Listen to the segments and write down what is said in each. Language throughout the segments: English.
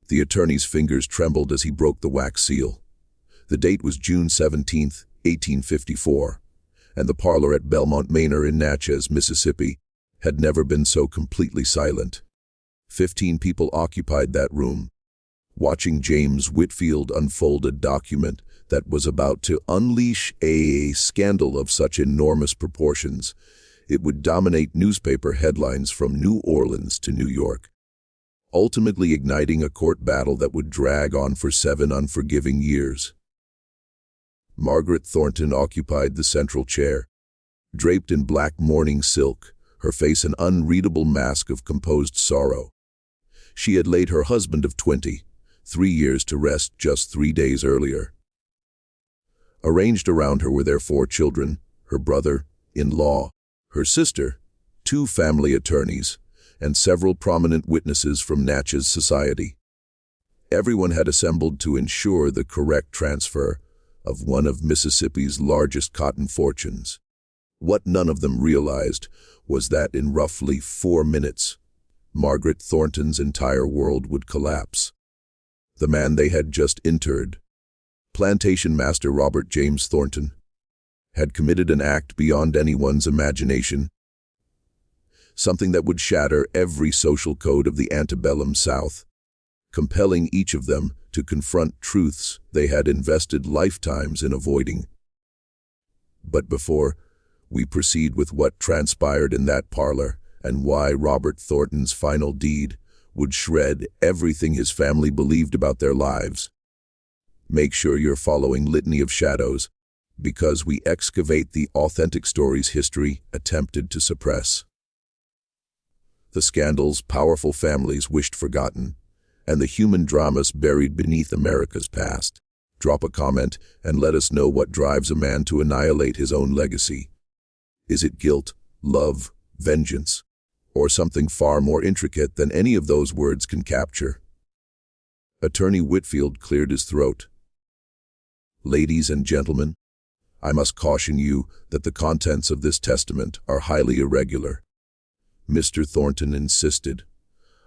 The attorney's fingers trembled as he broke the wax seal. The date was June 17, 1854, and the parlor at Belmont Manor in Natchez, Mississippi, had never been so completely silent. 15 people occupied that room, watching James Whitfield unfold a document that was about to unleash a scandal of such enormous proportions it would dominate newspaper headlines from New Orleans to New York, ultimately igniting a court battle that would drag on for 7 unforgiving years. Margaret Thornton occupied the central chair, draped in black mourning silk, her face an unreadable mask of composed sorrow. She had laid her husband of 23 years to rest just 3 days earlier. Arranged around her were their 4 children, her brother-in-law, her sister, 2 family attorneys, and several prominent witnesses from Natchez society. Everyone had assembled to ensure the correct transfer of one of Mississippi's largest cotton fortunes. What none of them realized was that in roughly 4 minutes, Margaret Thornton's entire world would collapse. The man they had just interred, plantation master Robert James Thornton, had committed an act beyond anyone's imagination, something that would shatter every social code of the Antebellum South, compelling each of them to confront truths they had invested lifetimes in avoiding. But before we proceed with what transpired in that parlor and why Robert Thornton's final deed would shred everything his family believed about their lives, make sure you're following Litany of Shadows, because we excavate the authentic stories history attempted to suppress. The scandals powerful families wished forgotten, and the human dramas buried beneath America's past. Drop a comment and let us know what drives a man to annihilate his own legacy. Is it guilt, love, vengeance, or something far more intricate than any of those words can capture? Attorney Whitfield cleared his throat. Ladies and gentlemen, I must caution you that the contents of this testament are highly irregular. Mr. Thornton insisted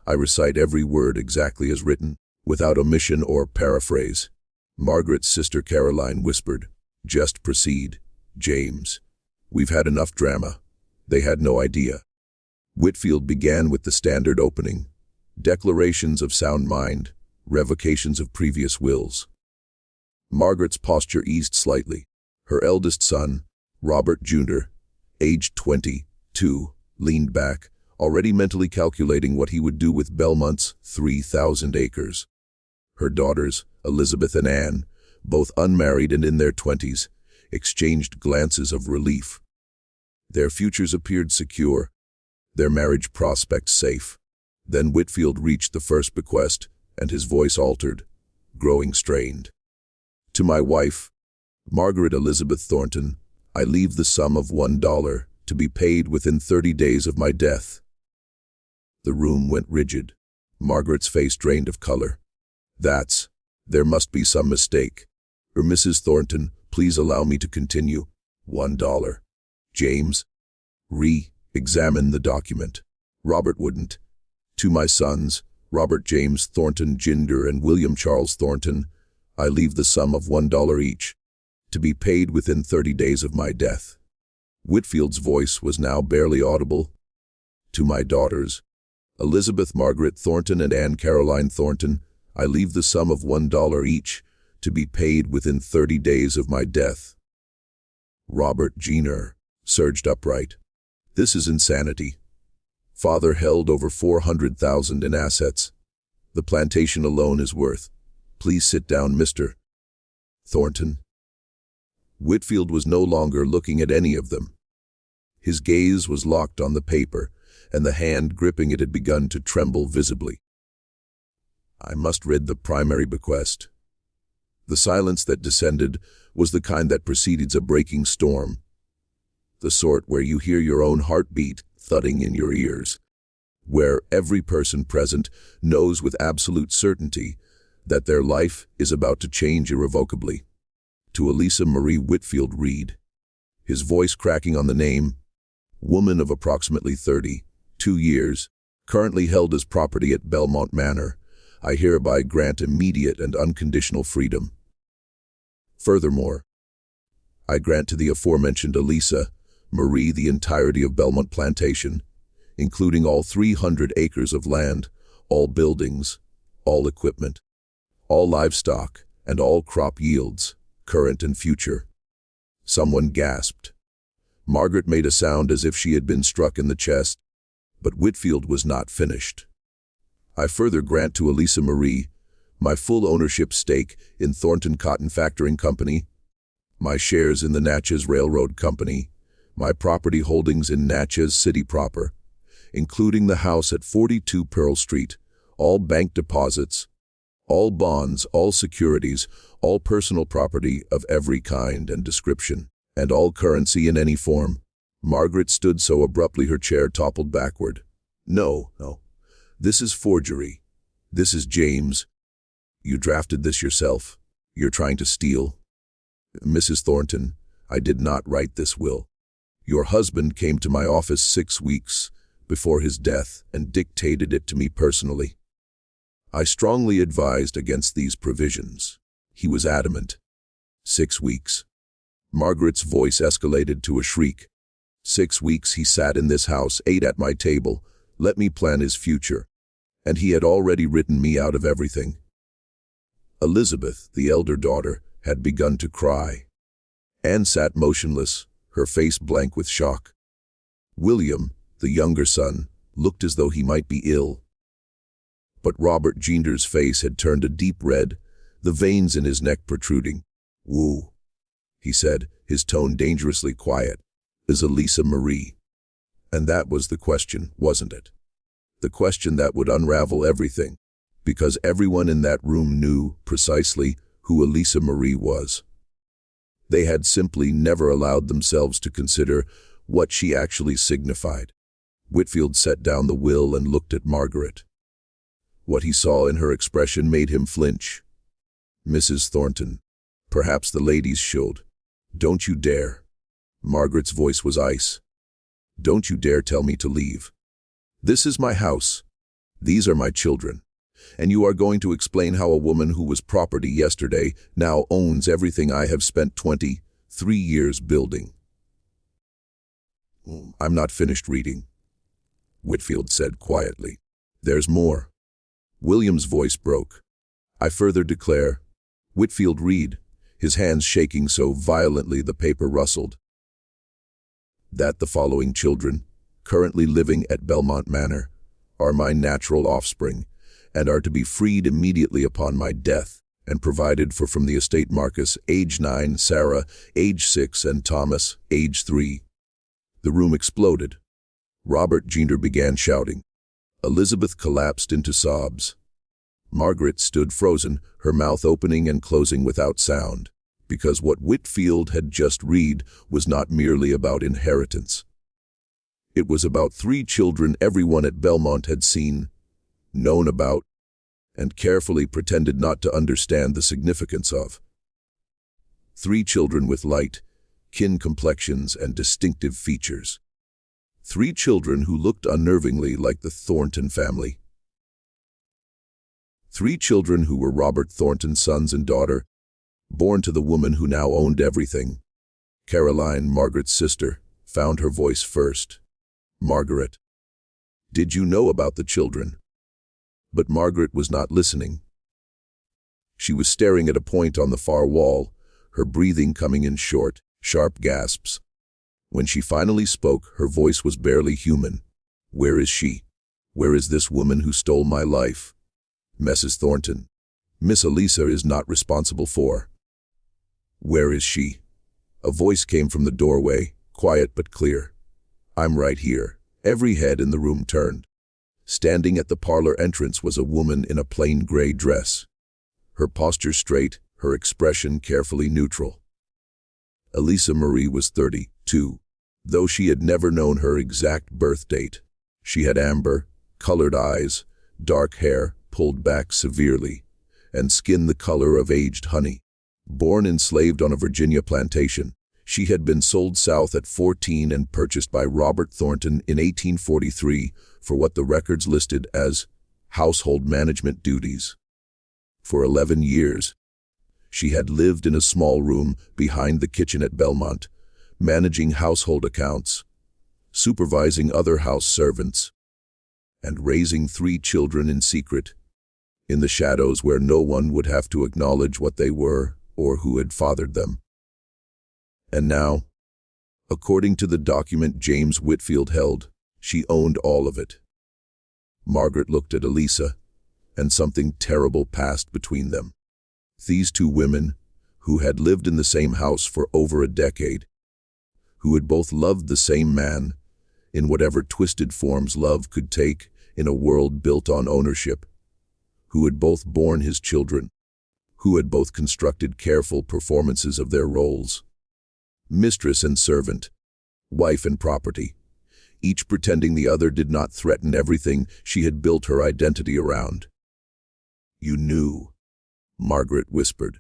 I recite every word exactly as written, without omission or paraphrase. Margaret's sister Caroline whispered, "Just proceed, James. We've had enough drama." They had no idea. Whitfield began with the standard opening: declarations of sound mind, revocations of previous wills. Margaret's posture eased slightly. Her eldest son, Robert Jr., aged 22, leaned back, already mentally calculating what he would do with Belmont's 3,000 acres. Her daughters, Elizabeth and Anne, both unmarried and in their 20s, exchanged glances of relief. Their futures appeared secure, their marriage prospects safe. Then Whitfield reached the first bequest, and his voice altered, growing strained. To my wife, Margaret Elizabeth Thornton, I leave the sum of $1 to be paid within 30 days of my death. The room went rigid. Margaret's face drained of color. There must be some mistake. Mrs. Thornton, please allow me to continue. $1. James, re-examine the document. Robert wouldn't. To my sons, Robert James Thornton Jr. and William Charles Thornton, I leave the sum of $1 each, to be paid within 30 days of my death. Whitfield's voice was now barely audible. To my daughters, Elizabeth Margaret Thornton and Anne Caroline Thornton, I leave the sum of $1 each, to be paid within 30 days of my death. Robert Jr. surged upright. This is insanity. Father held over $400,000 in assets. The plantation alone is worth. Please sit down, Mr. Thornton. Whitfield was no longer looking at any of them. His gaze was locked on the paper, and the hand gripping it had begun to tremble visibly. I must read the primary bequest. The silence that descended was the kind that precedes a breaking storm, the sort where you hear your own heartbeat thudding in your ears, where every person present knows with absolute certainty that their life is about to change irrevocably. To Eliza Marie Whitfield Reed, his voice cracking on the name, woman of approximately 32 years, currently held as property at Belmont Manor, I hereby grant immediate and unconditional freedom. Furthermore, I grant to the aforementioned Eliza Marie the entirety of Belmont Plantation, including all 300 acres of land, all buildings, all equipment, all livestock, and all crop yields, current and future." Someone gasped. Margaret made a sound as if she had been struck in the chest, but Whitfield was not finished. "I further grant to Eliza Marie my full ownership stake in Thornton Cotton Factoring Company, my shares in the Natchez Railroad Company, my property holdings in Natchez City proper, including the house at 42 Pearl Street, all bank deposits, all bonds, all securities, all personal property of every kind and description, and all currency in any form." Margaret stood so abruptly her chair toppled backward. No. This is forgery. This is James. You drafted this yourself. You're trying to steal. Mrs. Thornton, I did not write this will. Your husband came to my office 6 weeks before his death and dictated it to me personally. I strongly advised against these provisions. He was adamant. 6 weeks. Margaret's voice escalated to a shriek. 6 weeks he sat in this house, ate at my table, let me plan his future, and he had already written me out of everything. Elizabeth, the elder daughter, had begun to cry. Anne sat motionless, her face blank with shock. William, the younger son, looked as though he might be ill. But Robert Ginder's face had turned a deep red, the veins in his neck protruding. "Who," he said, his tone dangerously quiet, "is Eliza Marie?" And that was the question, wasn't it? The question that would unravel everything, because everyone in that room knew precisely who Eliza Marie was. They had simply never allowed themselves to consider what she actually signified. Whitfield set down the will and looked at Margaret. What he saw in her expression made him flinch. "Mrs. Thornton, perhaps the ladies should. Don't you dare." Margaret's voice was ice. "Don't you dare tell me to leave. This is my house. These are my children. And you are going to explain how a woman who was property yesterday now owns everything I have spent 23 years building." "I'm not finished reading," Whitfield said quietly. "There's more." William's voice broke. "I further declare." Whitfield read, his hands shaking so violently the paper rustled. "That the following children, currently living at Belmont Manor, are my natural offspring, and are to be freed immediately upon my death, and provided for from the estate Marcus, age 9, Sarah, age 6, and Thomas, age 3. The room exploded. Robert Ginder began shouting. Elizabeth collapsed into sobs. Margaret stood frozen, her mouth opening and closing without sound, because what Whitfield had just read was not merely about inheritance. It was about 3 children everyone at Belmont had seen, known about, and carefully pretended not to understand the significance of. 3 children with light, kin complexions and distinctive features. 3 children who looked unnervingly like the Thornton family. 3 children who were Robert Thornton's sons and daughter, born to the woman who now owned everything. Caroline, Margaret's sister, found her voice first. "Margaret, did you know about the children?" But Margaret was not listening. She was staring at a point on the far wall, her breathing coming in short, sharp gasps. When she finally spoke, her voice was barely human. "Where is she? Where is this woman who stole my life? Mrs. Thornton, Miss Eliza is not responsible for. Where is she?" A voice came from the doorway, quiet but clear. "I'm right here." Every head in the room turned. Standing at the parlor entrance was a woman in a plain gray dress. Her posture straight, her expression carefully neutral. Eliza Marie was 32, though she had never known her exact birth date. She had amber, colored eyes, dark hair pulled back severely, and skin the color of aged honey. Born enslaved on a Virginia plantation, she had been sold south at 14 and purchased by Robert Thornton in 1843 for what the records listed as household management duties. For 11 years, she had lived in a small room behind the kitchen at Belmont, managing household accounts, supervising other house servants, and raising 3 children in secret, in the shadows where no one would have to acknowledge what they were or who had fathered them. And now, according to the document James Whitfield held, she owned all of it. Margaret looked at Eliza, and something terrible passed between them. These 2 women, who had lived in the same house for over a decade, who had both loved the same man, in whatever twisted forms love could take in a world built on ownership, who had both borne his children, who had both constructed careful performances of their roles, mistress and servant, wife and property, each pretending the other did not threaten everything she had built her identity around. "You knew," Margaret whispered.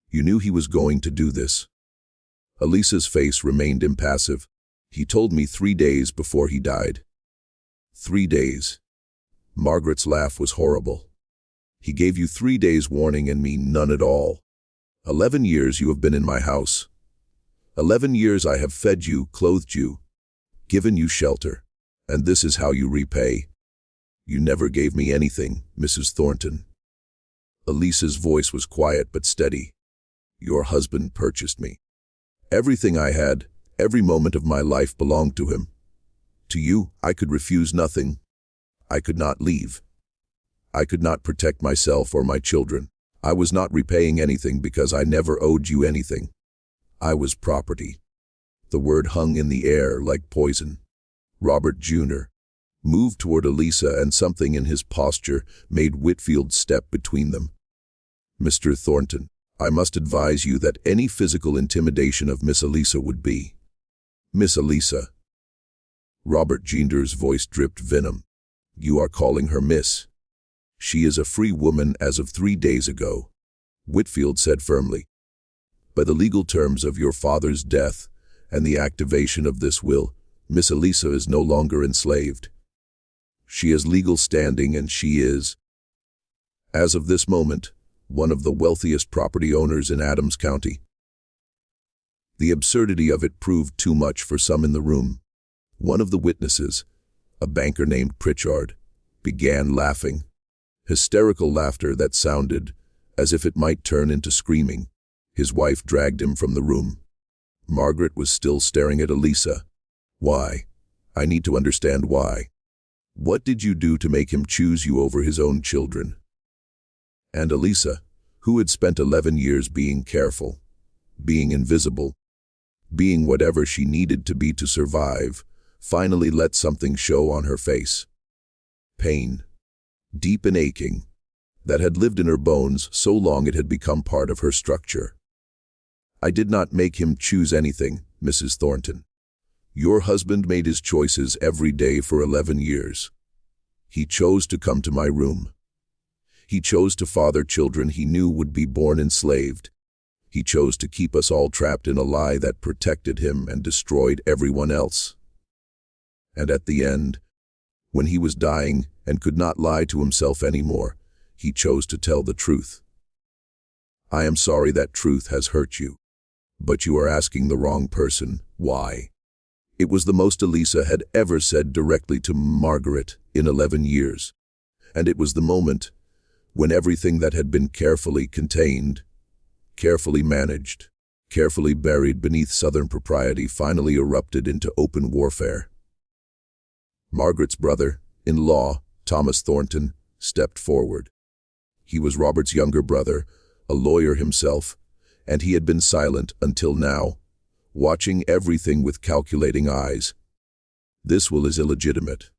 "You knew he was going to do this." Eliza's face remained impassive. "He told me 3 days before he died." 3 days. Margaret's laugh was horrible. "He gave you 3 days warning and me none at all. 11 years you have been in my house. 11 years I have fed you, clothed you, given you shelter, and this is how you repay. You never gave me anything, Mrs. Thornton." Eliza's voice was quiet but steady. "Your husband purchased me. Everything I had, every moment of my life belonged to him. To you, I could refuse nothing. I could not leave. I could not protect myself or my children. I was not repaying anything because I never owed you anything. I was property." The word hung in the air like poison. Robert Jr. moved toward Eliza, and something in his posture made Whitfield step between them. "Mr. Thornton, I must advise you that any physical intimidation of Miss Eliza would be—" "Miss Eliza." Robert Jr.'s voice dripped venom. "You are calling her Miss. She is a free woman as of 3 days ago," Whitfield said firmly. "By the legal terms of your father's death and the activation of this will, Miss Eliza is no longer enslaved. She has legal standing, and she is, as of this moment, one of the wealthiest property owners in Adams County." The absurdity of it proved too much for some in the room. One of the witnesses, a banker named Pritchard, began laughing, hysterical laughter that sounded as if it might turn into screaming. His wife dragged him from the room. Margaret was still staring at Eliza. "Why? I need to understand why. What did you do to make him choose you over his own children?" And Eliza, who had spent 11 years being careful, being invisible, being whatever she needed to be to survive, finally let something show on her face. Pain, deep and aching, that had lived in her bones so long it had become part of her structure. "I did not make him choose anything, Mrs. Thornton. Your husband made his choices every day for 11 years. He chose to come to my room. He chose to father children he knew would be born enslaved. He chose to keep us all trapped in a lie that protected him and destroyed everyone else. And at the end, when he was dying and could not lie to himself anymore, he chose to tell the truth. I am sorry that truth has hurt you, but you are asking the wrong person why." It was the most Eliza had ever said directly to Margaret in 11 years, and it was the moment when everything that had been carefully contained, carefully managed, carefully buried beneath Southern propriety finally erupted into open warfare. Margaret's brother-in-law, Thomas Thornton, stepped forward. He was Robert's younger brother, a lawyer himself, and he had been silent until now, watching everything with calculating eyes. This will is illegitimate.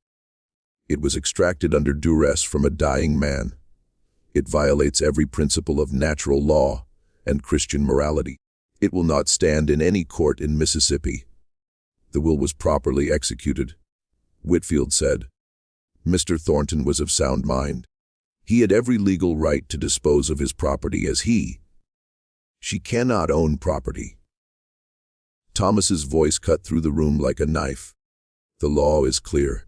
It was extracted under duress from a dying man. It violates every principle of natural law and Christian morality. It will not stand in any court in Mississippi. The will was properly executed, Whitfield said. Mr. Thornton was of sound mind. He had every legal right to dispose of his property as he. She cannot own property. Thomas's voice cut through the room like a knife. The law is clear.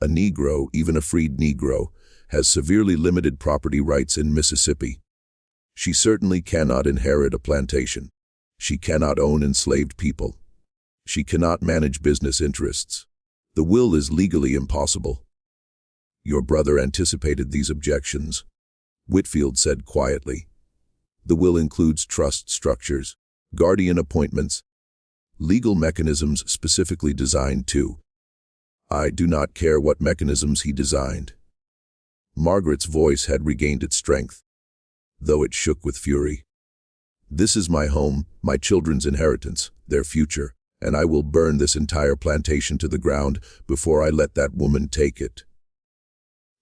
A Negro, even a freed Negro, has severely limited property rights in Mississippi. She certainly cannot inherit a plantation. She cannot own enslaved people. She cannot manage business interests. The will is legally impossible. Your brother anticipated these objections, Whitfield said quietly. The will includes trust structures, guardian appointments, legal mechanisms specifically designed to. I do not care what mechanisms he designed. Margaret's voice had regained its strength, though it shook with fury. This is my home, my children's inheritance, their future, and I will burn this entire plantation to the ground before I let that woman take it.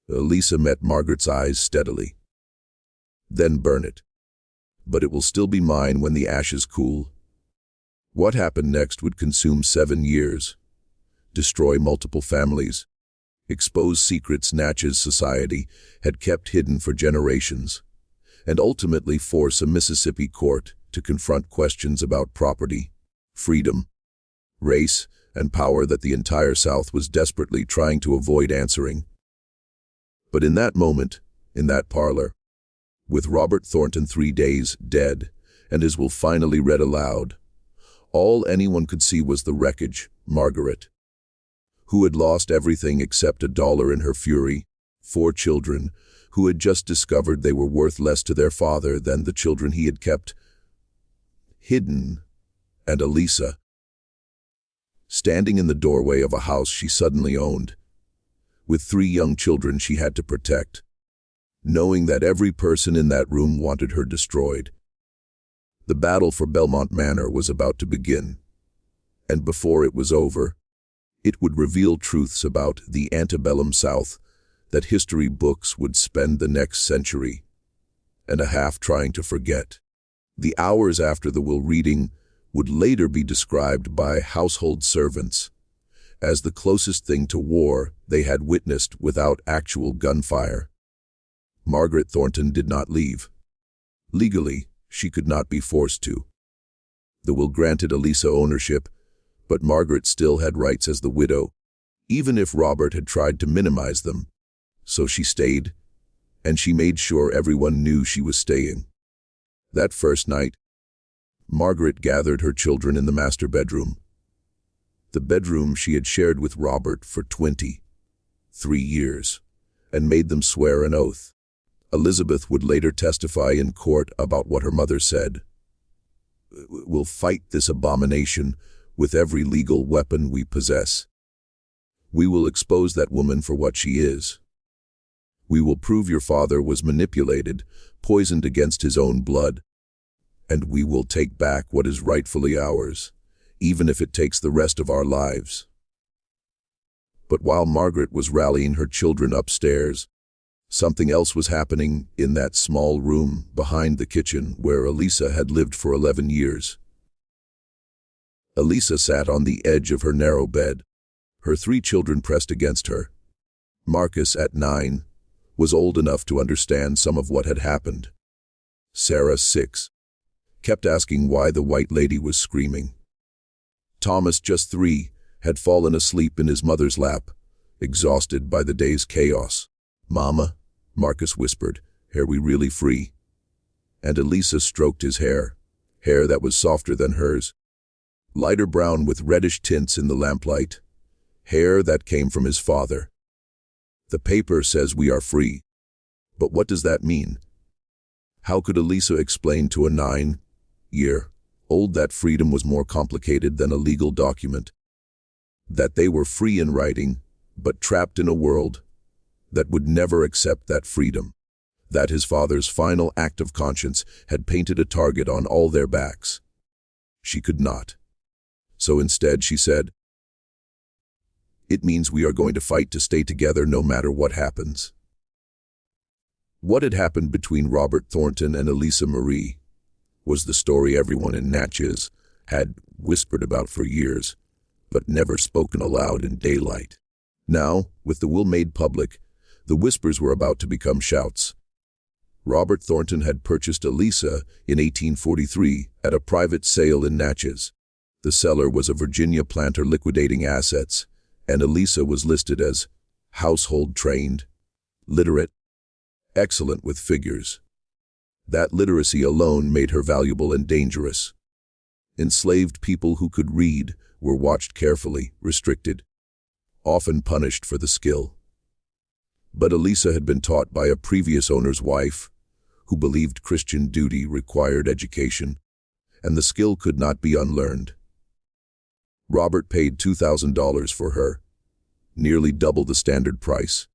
Eliza met Margaret's eyes steadily. Then burn it. But it will still be mine when the ashes cool. What happened next would consume 7 years, destroy multiple families, expose secrets Natchez society had kept hidden for generations, and ultimately force a Mississippi court to confront questions about property, freedom, race, and power that the entire South was desperately trying to avoid answering. But in that moment, in that parlor, with Robert Thornton 3 days dead, and his will finally read aloud, all anyone could see was the wreckage, Margaret, who had lost everything except $1 in her fury, 4 children, who had just discovered they were worth less to their father than the children he had kept hidden, and Eliza, standing in the doorway of a house she suddenly owned, with 3 young children she had to protect, knowing that every person in that room wanted her destroyed. The battle for Belmont Manor was about to begin, and before it was over, it would reveal truths about the Antebellum South that history books would spend the next century and a half trying to forget. The hours after the will reading would later be described by household servants as the closest thing to war they had witnessed without actual gunfire. Margaret Thornton did not leave. Legally, she could not be forced to. The will granted Eliza ownership, but Margaret still had rights as the widow, even if Robert had tried to minimize them. So she stayed, and she made sure everyone knew she was staying. That first night, Margaret gathered her children in the master bedroom, the bedroom she had shared with Robert for 23 years, and made them swear an oath. Elizabeth would later testify in court about what her mother said. We'll fight this abomination with every legal weapon we possess. We will expose that woman for what she is. We will prove your father was manipulated, poisoned against his own blood, and we will take back what is rightfully ours, even if it takes the rest of our lives. But while Margaret was rallying her children upstairs, something else was happening in that small room behind the kitchen where Eliza had lived for 11 years. Eliza sat on the edge of her narrow bed, her 3 children pressed against her. Marcus, at 9, was old enough to understand some of what had happened. Sarah, 6, kept asking why the white lady was screaming. Thomas, just 3, had fallen asleep in his mother's lap, exhausted by the day's chaos. Mama, Marcus whispered, are we really free? And Eliza stroked his hair that was softer than hers, lighter brown with reddish tints in the lamplight, hair that came from his father. The paper says we are free. But what does that mean? How could Eliza explain to a 9-year-old that freedom was more complicated than a legal document? That they were free in writing, but trapped in a world that would never accept that freedom. That his father's final act of conscience had painted a target on all their backs. She could not. So instead she said, it means we are going to fight to stay together no matter what happens. What had happened between Robert Thornton and Eliza Marie was the story everyone in Natchez had whispered about for years, but never spoken aloud in daylight. Now, with the will made public, the whispers were about to become shouts. Robert Thornton had purchased Eliza in 1843 at a private sale in Natchez. The seller was a Virginia planter liquidating assets, and Eliza was listed as household trained. literate, excellent with figures. That literacy alone made her valuable and dangerous. Enslaved people who could read were watched carefully, restricted, often punished for the skill. But Eliza had been taught by a previous owner's wife, who believed Christian duty required education, and the skill could not be unlearned. Robert paid $2,000 for her, nearly double the standard price.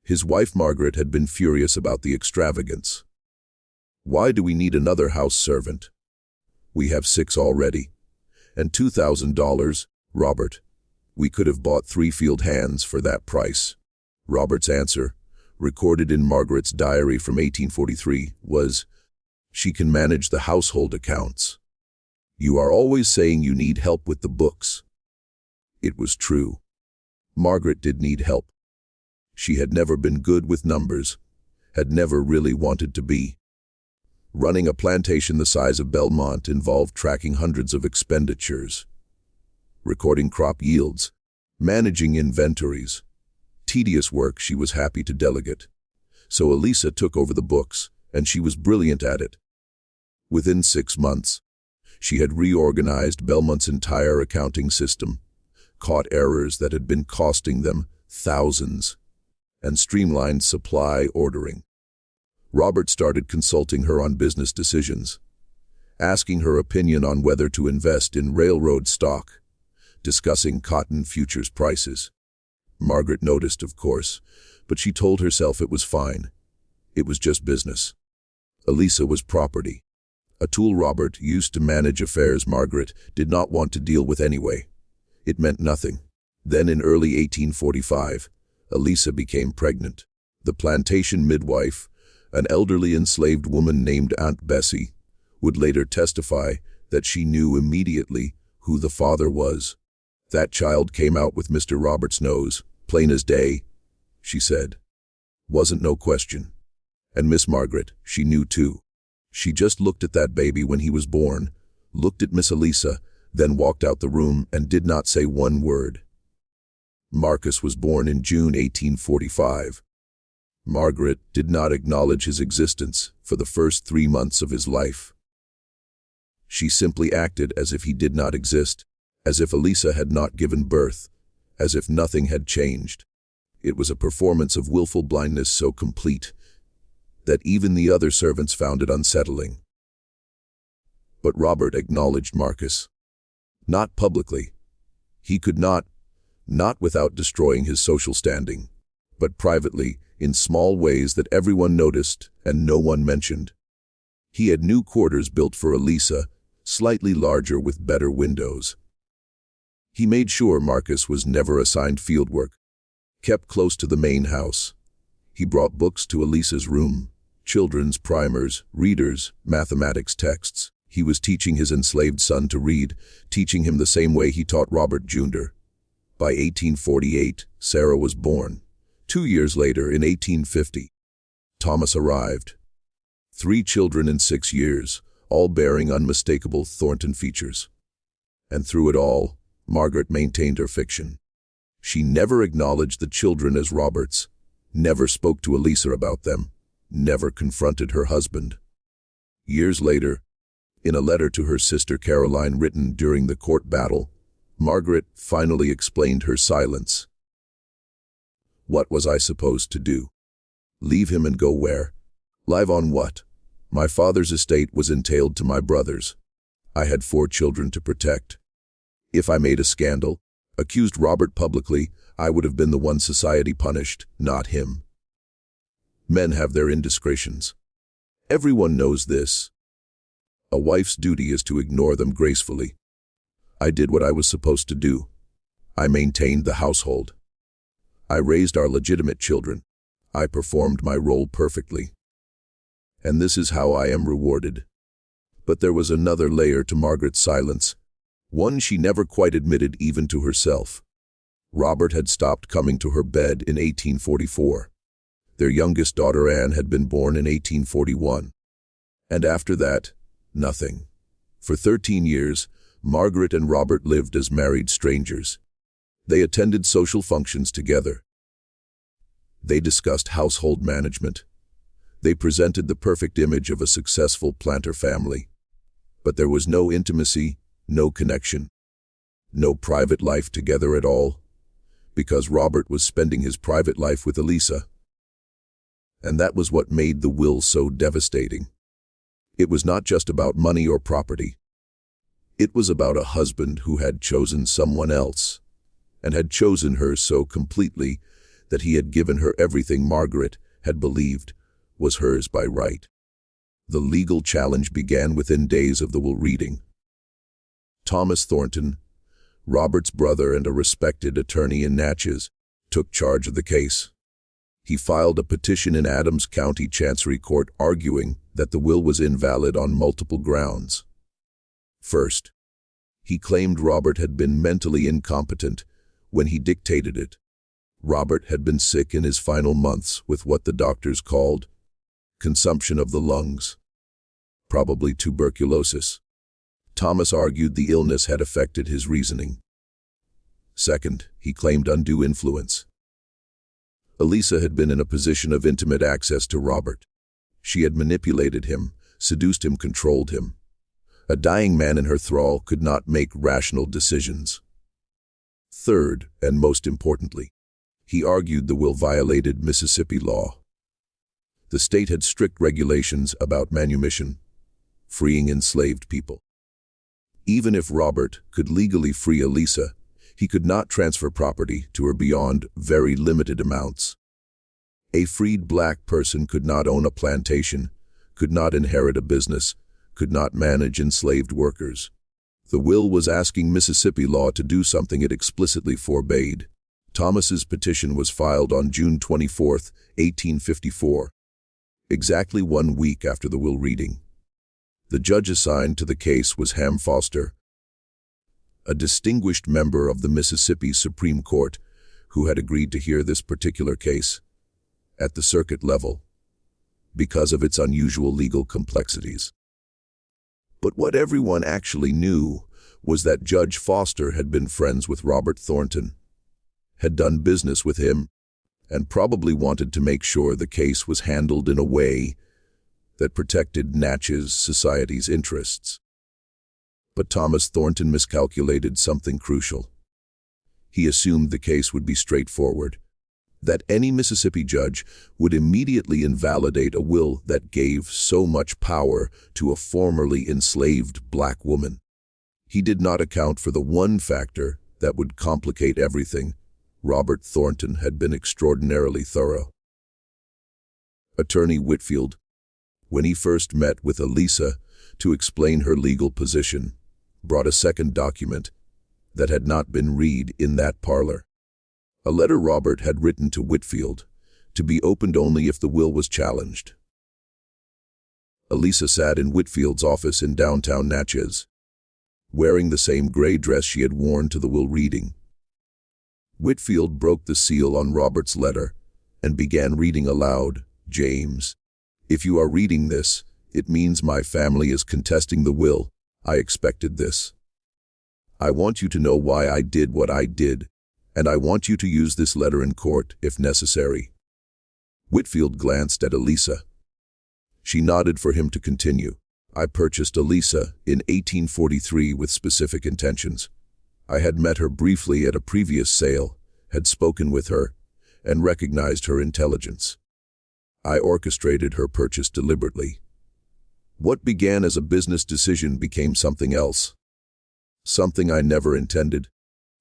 His wife Margaret had been furious about the extravagance. "Why do we need another house servant? We have 6 already. And $2,000, Robert. We could have bought 3 field hands for that price." Robert's answer, recorded in Margaret's diary from 1843, was, "She can manage the household accounts. You are always saying you need help with the books." It was true. Margaret did need help. She had never been good with numbers, had never really wanted to be. Running a plantation the size of Belmont involved tracking hundreds of expenditures, recording crop yields, managing inventories. Tedious work she was happy to delegate. So Eliza took over the books, and she was brilliant at it. Within 6 months, she had reorganized Belmont's entire accounting system, caught errors that had been costing them thousands, and streamlined supply ordering. Robert started consulting her on business decisions, asking her opinion on whether to invest in railroad stock, discussing cotton futures prices. Margaret noticed, of course, but she told herself it was fine. It was just business. Eliza was property, a tool Robert used to manage affairs Margaret did not want to deal with anyway. It meant nothing. Then in early 1845, Eliza became pregnant. The plantation midwife, an elderly enslaved woman named Aunt Bessie, would later testify that she knew immediately who the father was. "That child came out with Mr. Robert's nose, plain as day," she said. "Wasn't no question. And Miss Margaret, she knew too. She just looked at that baby when he was born, looked at Miss Eliza, then walked out the room and did not say one word." Marcus was born in June 1845. Margaret did not acknowledge his existence for the first 3 months of his life. She simply acted as if he did not exist, as if Eliza had not given birth, as if nothing had changed. It was a performance of willful blindness so complete that even the other servants found it unsettling. But Robert acknowledged Marcus. Not publicly. He could not without destroying his social standing, but privately, in small ways that everyone noticed and no one mentioned. He had new quarters built for Eliza, slightly larger with better windows. He made sure Marcus was never assigned fieldwork, kept close to the main house. He brought books to Eliza's room, children's primers, readers, mathematics texts. He was teaching his enslaved son to read, teaching him the same way he taught Robert Jr. By 1848, Sarah was born. 2 years later, in 1850, Thomas arrived. 3 children in 6 years, all bearing unmistakable Thornton features. And through it all, Margaret maintained her fiction. She never acknowledged the children as Robert's, never spoke to Eliza about them, never confronted her husband. Years later, in a letter to her sister Caroline written during the court battle, Margaret finally explained her silence. "What was I supposed to do? Leave him and go where? Live on what? My father's estate was entailed to my brothers. I had 4 children to protect. If I made a scandal, accused Robert publicly, I would have been the one society punished, not him. Men have their indiscretions. Everyone knows this. A wife's duty is to ignore them gracefully. I did what I was supposed to do. I maintained the household. I raised our legitimate children. I performed my role perfectly. And this is how I am rewarded." But there was another layer to Margaret's silence, one she never quite admitted even to herself. Robert had stopped coming to her bed in 1844. Their youngest daughter Anne had been born in 1841. And after that, nothing. For 13 years, Margaret and Robert lived as married strangers. They attended social functions together. They discussed household management. They presented the perfect image of a successful planter family. But there was no intimacy, no connection, no private life together at all, because Robert was spending his private life with Eliza. And that was what made the will so devastating. It was not just about money or property. It was about a husband who had chosen someone else, and had chosen her so completely that he had given her everything Margaret had believed was hers by right. The legal challenge began within days of the will reading. Thomas Thornton, Robert's brother and a respected attorney in Natchez, took charge of the case. He filed a petition in Adams County Chancery Court arguing that the will was invalid on multiple grounds. First, he claimed Robert had been mentally incompetent when he dictated it. Robert had been sick in his final months with what the doctors called consumption of the lungs, probably tuberculosis. Thomas argued the illness had affected his reasoning. Second, he claimed undue influence. Eliza had been in a position of intimate access to Robert. She had manipulated him, seduced him, controlled him. A dying man in her thrall could not make rational decisions. Third, and most importantly, he argued the will violated Mississippi law. The state had strict regulations about manumission, freeing enslaved people. Even if Robert could legally free Eliza, he could not transfer property to her beyond very limited amounts. A freed black person could not own a plantation, could not inherit a business, could not manage enslaved workers. The will was asking Mississippi law to do something it explicitly forbade. Thomas's petition was filed on June 24, 1854, exactly 1 week after the will reading. The judge assigned to the case was Ham Foster, a distinguished member of the Mississippi Supreme Court who had agreed to hear this particular case at the circuit level because of its unusual legal complexities. But what everyone actually knew was that Judge Foster had been friends with Robert Thornton, had done business with him, and probably wanted to make sure the case was handled in a way that protected Natchez society's interests. But Thomas Thornton miscalculated something crucial. He assumed the case would be straightforward, that any Mississippi judge would immediately invalidate a will that gave so much power to a formerly enslaved black woman. He did not account for the one factor that would complicate everything. Robert Thornton had been extraordinarily thorough. Attorney Whitfield, when he first met with Eliza to explain her legal position, brought a second document that had not been read in that parlor. A letter Robert had written to Whitfield, to be opened only if the will was challenged. Eliza sat in Whitfield's office in downtown Natchez, wearing the same gray dress she had worn to the will reading. Whitfield broke the seal on Robert's letter and began reading aloud, "James, if you are reading this, it means my family is contesting the will. I expected this. I want you to know why I did what I did, and I want you to use this letter in court if necessary." Whitfield glanced at Eliza. She nodded for him to continue. "I purchased Eliza in 1843 with specific intentions. I had met her briefly at a previous sale, had spoken with her, and recognized her intelligence. I orchestrated her purchase deliberately. What began as a business decision became something else. Something I never intended,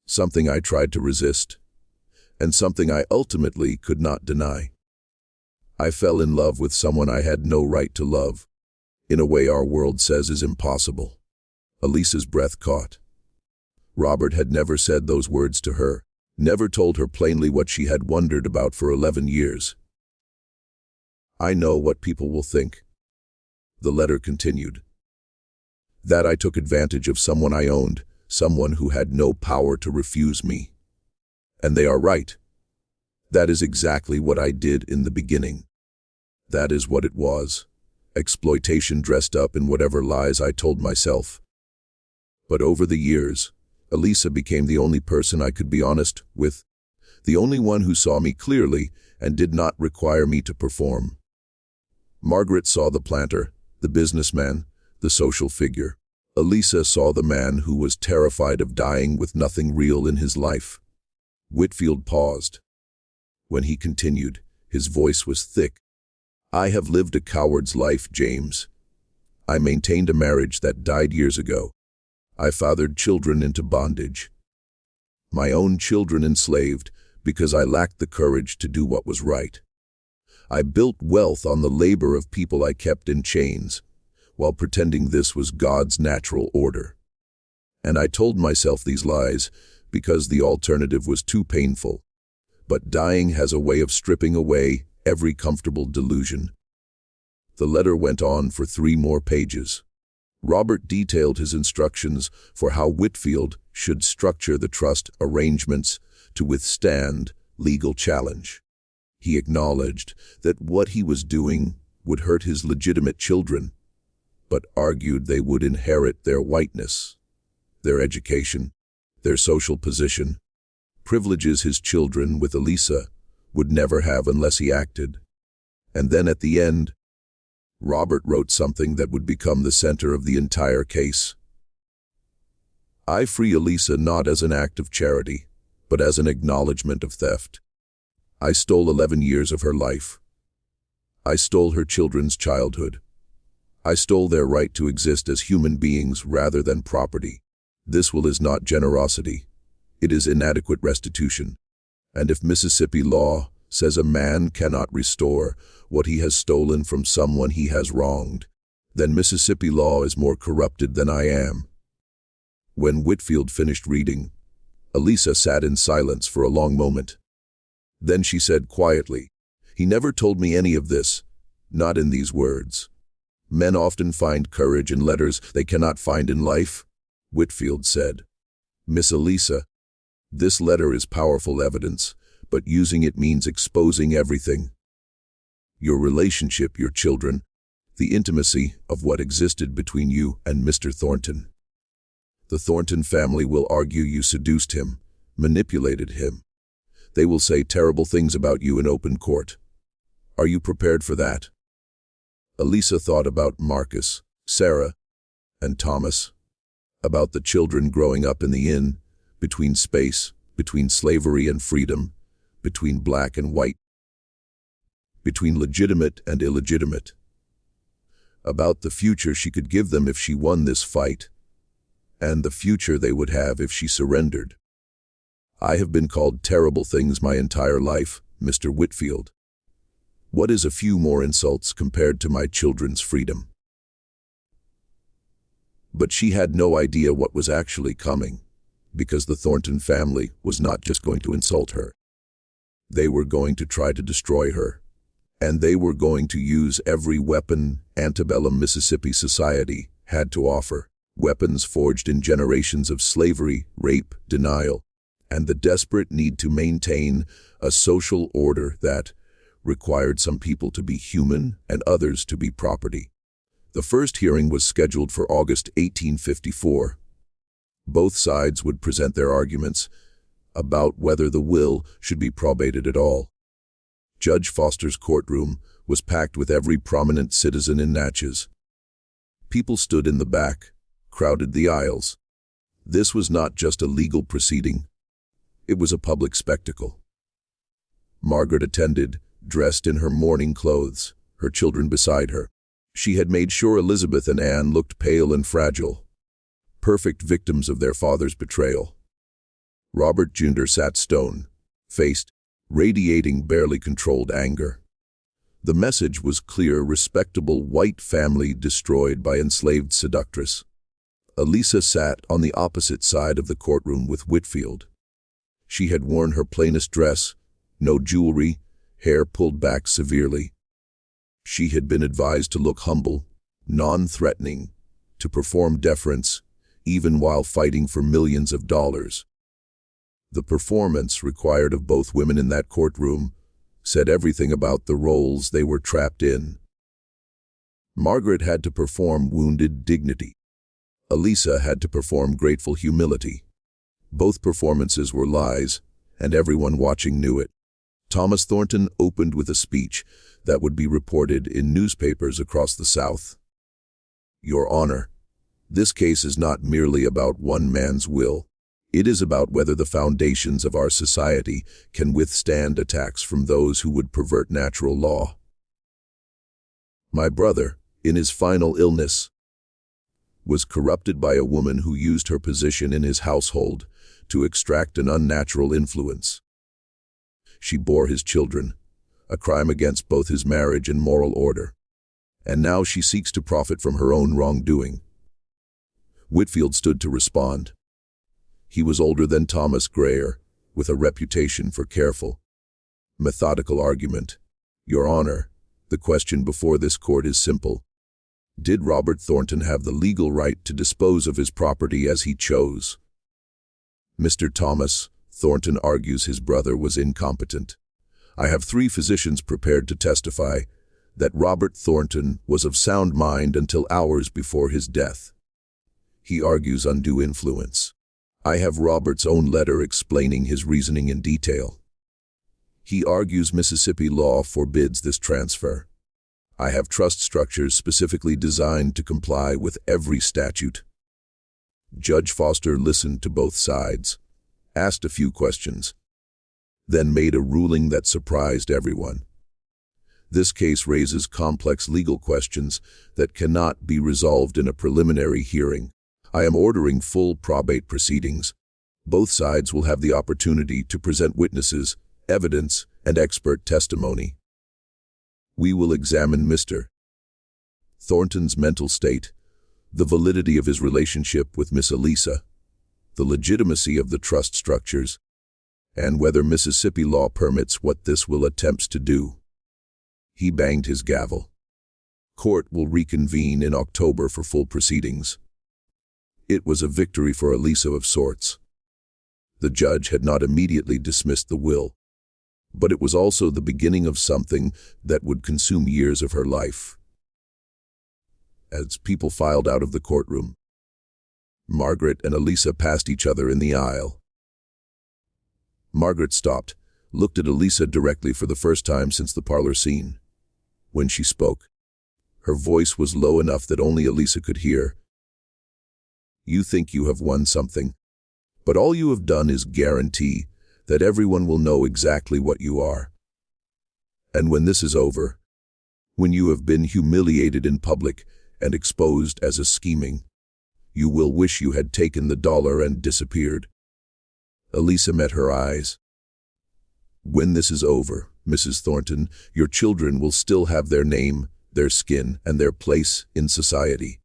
something I tried to resist, and something I ultimately could not deny. I fell in love with someone I had no right to love, in a way our world says is impossible." Eliza's breath caught. Robert had never said those words to her, never told her plainly what she had wondered about for 11 years. "I know what people will think," the letter continued. "That I took advantage of someone I owned, someone who had no power to refuse me. And they are right. That is exactly what I did in the beginning. That is what it was. Exploitation dressed up in whatever lies I told myself. But over the years, Eliza became the only person I could be honest with, the only one who saw me clearly and did not require me to perform. Margaret saw the planter, the businessman, the social figure. Eliza saw the man who was terrified of dying with nothing real in his life. Whitfield paused. When he continued, his voice was thick. "I have lived a coward's life, James. I maintained a marriage that died years ago. I fathered children into bondage. My own children enslaved because I lacked the courage to do what was right. I built wealth on the labor of people I kept in chains, while pretending this was God's natural order. And I told myself these lies because the alternative was too painful. But dying has a way of stripping away every comfortable delusion." The letter went on for 3 more pages. Robert detailed his instructions for how Whitfield should structure the trust arrangements to withstand legal challenge. He acknowledged that what he was doing would hurt his legitimate children, but argued they would inherit their whiteness, their education, their social position, privileges his children with Eliza would never have unless he acted. And then at the end, Robert wrote something that would become the center of the entire case. "I free Eliza not as an act of charity, but as an acknowledgement of theft. I stole 11 years of her life. I stole her children's childhood. I stole their right to exist as human beings rather than property. This will is not generosity. It is inadequate restitution. And if Mississippi law says a man cannot restore what he has stolen from someone he has wronged, then Mississippi law is more corrupted than I am." When Whitfield finished reading, Eliza sat in silence for a long moment. Then she said quietly, "He never told me any of this, not in these words. Men often find courage in letters they cannot find in life." Whitfield said, "Miss Eliza, this letter is powerful evidence, but using it means exposing everything. Your relationship, your children, the intimacy of what existed between you and Mr. Thornton. The Thornton family will argue you seduced him, manipulated him. They will say terrible things about you in open court. Are you prepared for that?" Eliza thought about Marcus, Sarah, and Thomas, about the children growing up in the inn, between space, between slavery and freedom, between black and white, between legitimate and illegitimate, about the future she could give them if she won this fight, and the future they would have if she surrendered. "I have been called terrible things my entire life, Mr. Whitfield. What is a few more insults compared to my children's freedom?" But she had no idea what was actually coming, because the Thornton family was not just going to insult her. They were going to try to destroy her, and they were going to use every weapon antebellum Mississippi society had to offer, weapons forged in generations of slavery, rape, denial, and the desperate need to maintain a social order that required some people to be human and others to be property. The first hearing was scheduled for August 1854. Both sides would present their arguments about whether the will should be probated at all. Judge Foster's courtroom was packed with every prominent citizen in Natchez. People stood in the back, crowded the aisles. This was not just a legal proceeding. It was a public spectacle. Margaret attended, dressed in her mourning clothes, her children beside her. She had made sure Elizabeth and Anne looked pale and fragile, perfect victims of their father's betrayal. Robert Jr. sat stone-faced, radiating barely controlled anger. The message was clear: respectable white family destroyed by enslaved seductress. Eliza sat on the opposite side of the courtroom with Whitfield. She had worn her plainest dress, no jewelry, hair pulled back severely. She had been advised to look humble, non-threatening, to perform deference, even while fighting for millions of dollars. The performance required of both women in that courtroom said everything about the roles they were trapped in. Margaret had to perform wounded dignity. Eliza had to perform grateful humility. Both performances were lies, and everyone watching knew it. Thomas Thornton opened with a speech that would be reported in newspapers across the South. Your Honor, this case is not merely about one man's will. It is about whether the foundations of our society can withstand attacks from those who would pervert natural law. My brother, in his final illness, was corrupted by a woman who used her position in his household to extract an unnatural influence. She bore his children, a crime against both his marriage and moral order, and now she seeks to profit from her own wrongdoing. Whitfield stood to respond. He was older than Thomas Grayer, with a reputation for careful, methodical argument. Your Honor, the question before this court is simple. Did Robert Thornton have the legal right to dispose of his property as he chose? Mr. Thomas Thornton argues his brother was incompetent. I have 3 physicians prepared to testify that Robert Thornton was of sound mind until hours before his death. He argues undue influence. I have Robert's own letter explaining his reasoning in detail. He argues Mississippi law forbids this transfer. I have trust structures specifically designed to comply with every statute. Judge Foster listened to both sides, asked a few questions, then made a ruling that surprised everyone. This case raises complex legal questions that cannot be resolved in a preliminary hearing. I am ordering full probate proceedings. Both sides will have the opportunity to present witnesses, evidence, and expert testimony. We will examine Mr. Thornton's mental state, the validity of his relationship with Miss Eliza, the legitimacy of the trust structures, and whether Mississippi law permits what this will attempts to do. He banged his gavel. Court will reconvene in October for full proceedings. It was a victory for Eliza of sorts. The judge had not immediately dismissed the will, but it was also the beginning of something that would consume years of her life. As people filed out of the courtroom, Margaret and Eliza passed each other in the aisle. Margaret stopped, looked at Eliza directly for the first time since the parlor scene. When she spoke, her voice was low enough that only Eliza could hear. You think you have won something, but all you have done is guarantee that everyone will know exactly what you are. And when this is over, when you have been humiliated in public and exposed as a scheming, you will wish you had taken the dollar and disappeared. Eliza met her eyes. When this is over, Mrs. Thornton, your children will still have their name, their skin, and their place in society.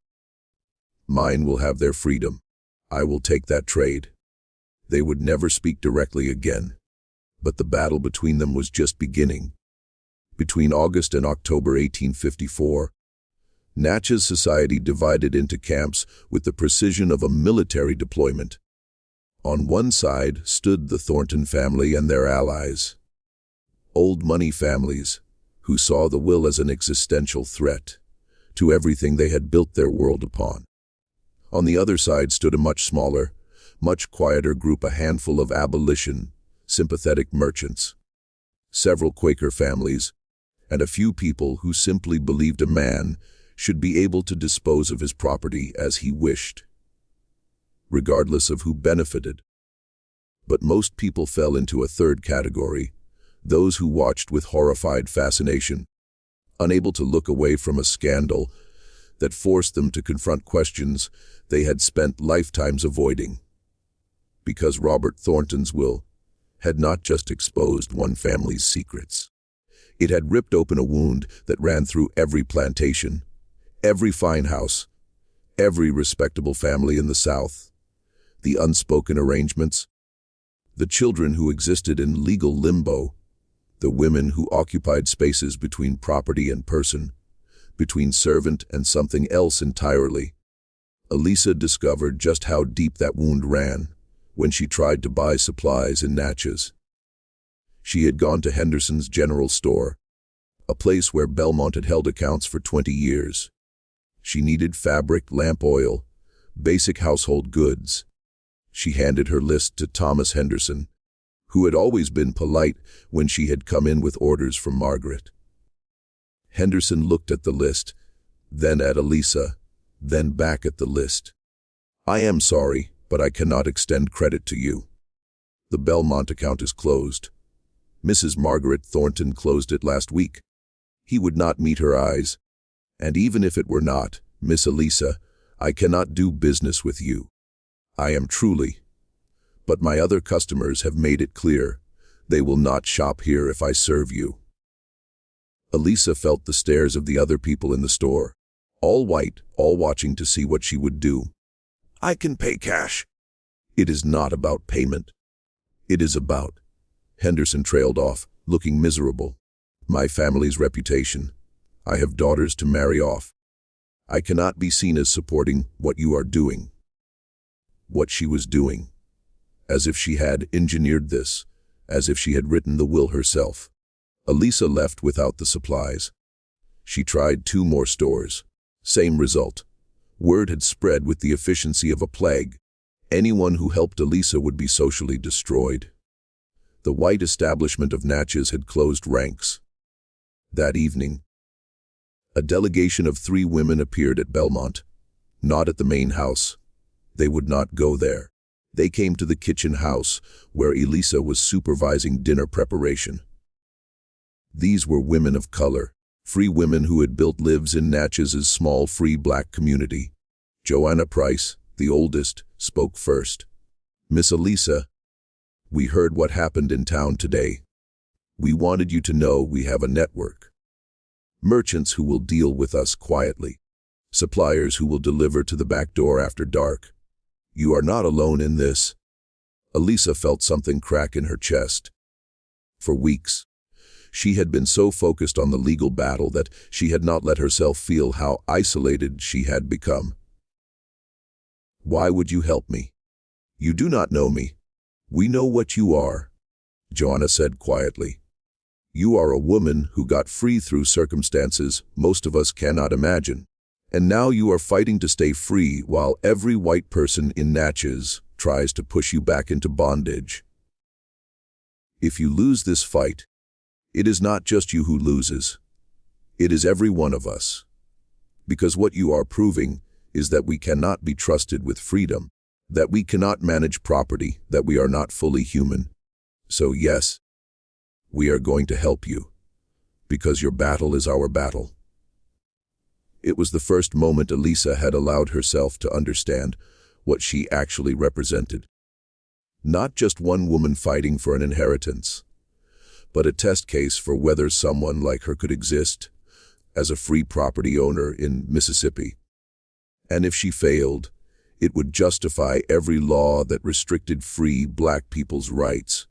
Mine will have their freedom. I will take that trade. They would never speak directly again, but the battle between them was just beginning. Between August and October 1854, Natchez society divided into camps with the precision of a military deployment. On one side stood the Thornton family and their allies, old money families who saw the will as an existential threat to everything they had built their world upon. On the other side stood a much smaller, much quieter group, a handful of abolition, sympathetic merchants, several Quaker families, and a few people who simply believed a man should be able to dispose of his property as he wished, regardless of who benefited. But most people fell into a third category, those who watched with horrified fascination, unable to look away from a scandal that forced them to confront questions they had spent lifetimes avoiding. Because Robert Thornton's will had not just exposed one family's secrets. It had ripped open a wound that ran through every plantation, every fine house, every respectable family in the South. The unspoken arrangements, the children who existed in legal limbo, the women who occupied spaces between property and person, between servant and something else entirely. Eliza discovered just how deep that wound ran when she tried to buy supplies in Natchez. She had gone to Henderson's General Store, a place where Belmont had held accounts for 20 years. She needed fabric, lamp oil, basic household goods. She handed her list to Thomas Henderson, who had always been polite when she had come in with orders from Margaret. Henderson looked at the list, then at Eliza, then back at the list. "I am sorry, but I cannot extend credit to you. The Belmont account is closed. Mrs. Margaret Thornton closed it last week." He would not meet her eyes. "And even if it were not, Miss Eliza, I cannot do business with you. I am truly. But my other customers have made it clear. They will not shop here if I serve you." Eliza felt the stares of the other people in the store, all white, all watching to see what she would do. "I can pay cash." "It is not about payment. It is about—" Henderson trailed off, looking miserable. "My family's reputation. I have daughters to marry off. I cannot be seen as supporting what you are doing." What she was doing. As if she had engineered this, as if she had written the will herself. Eliza left without the supplies. She tried 2 more stores. Same result. Word had spread with the efficiency of a plague. Anyone who helped Eliza would be socially destroyed. The white establishment of Natchez had closed ranks. That evening, a delegation of 3 women appeared at Belmont. Not at the main house. They would not go there. They came to the kitchen house, where Eliza was supervising dinner preparation. These were women of color, free women who had built lives in Natchez's small free black community. Joanna Price, the oldest, spoke first. "Miss Eliza, we heard what happened in town today. We wanted you to know we have a network. Merchants who will deal with us quietly. Suppliers who will deliver to the back door after dark. You are not alone in this." Eliza felt something crack in her chest. For weeks, she had been so focused on the legal battle that she had not let herself feel how isolated she had become. "Why would you help me? You do not know me. We know what you are," Joanna said quietly. "You are a woman who got free through circumstances most of us cannot imagine. And now you are fighting to stay free while every white person in Natchez tries to push you back into bondage. If you lose this fight, it is not just you who loses. It is every one of us. Because what you are proving is that we cannot be trusted with freedom, that we cannot manage property, that we are not fully human. So yes, we are going to help you, because your battle is our battle." It was the first moment Eliza had allowed herself to understand what she actually represented. Not just one woman fighting for an inheritance, but a test case for whether someone like her could exist as a free property owner in Mississippi. And if she failed, it would justify every law that restricted free black people's rights.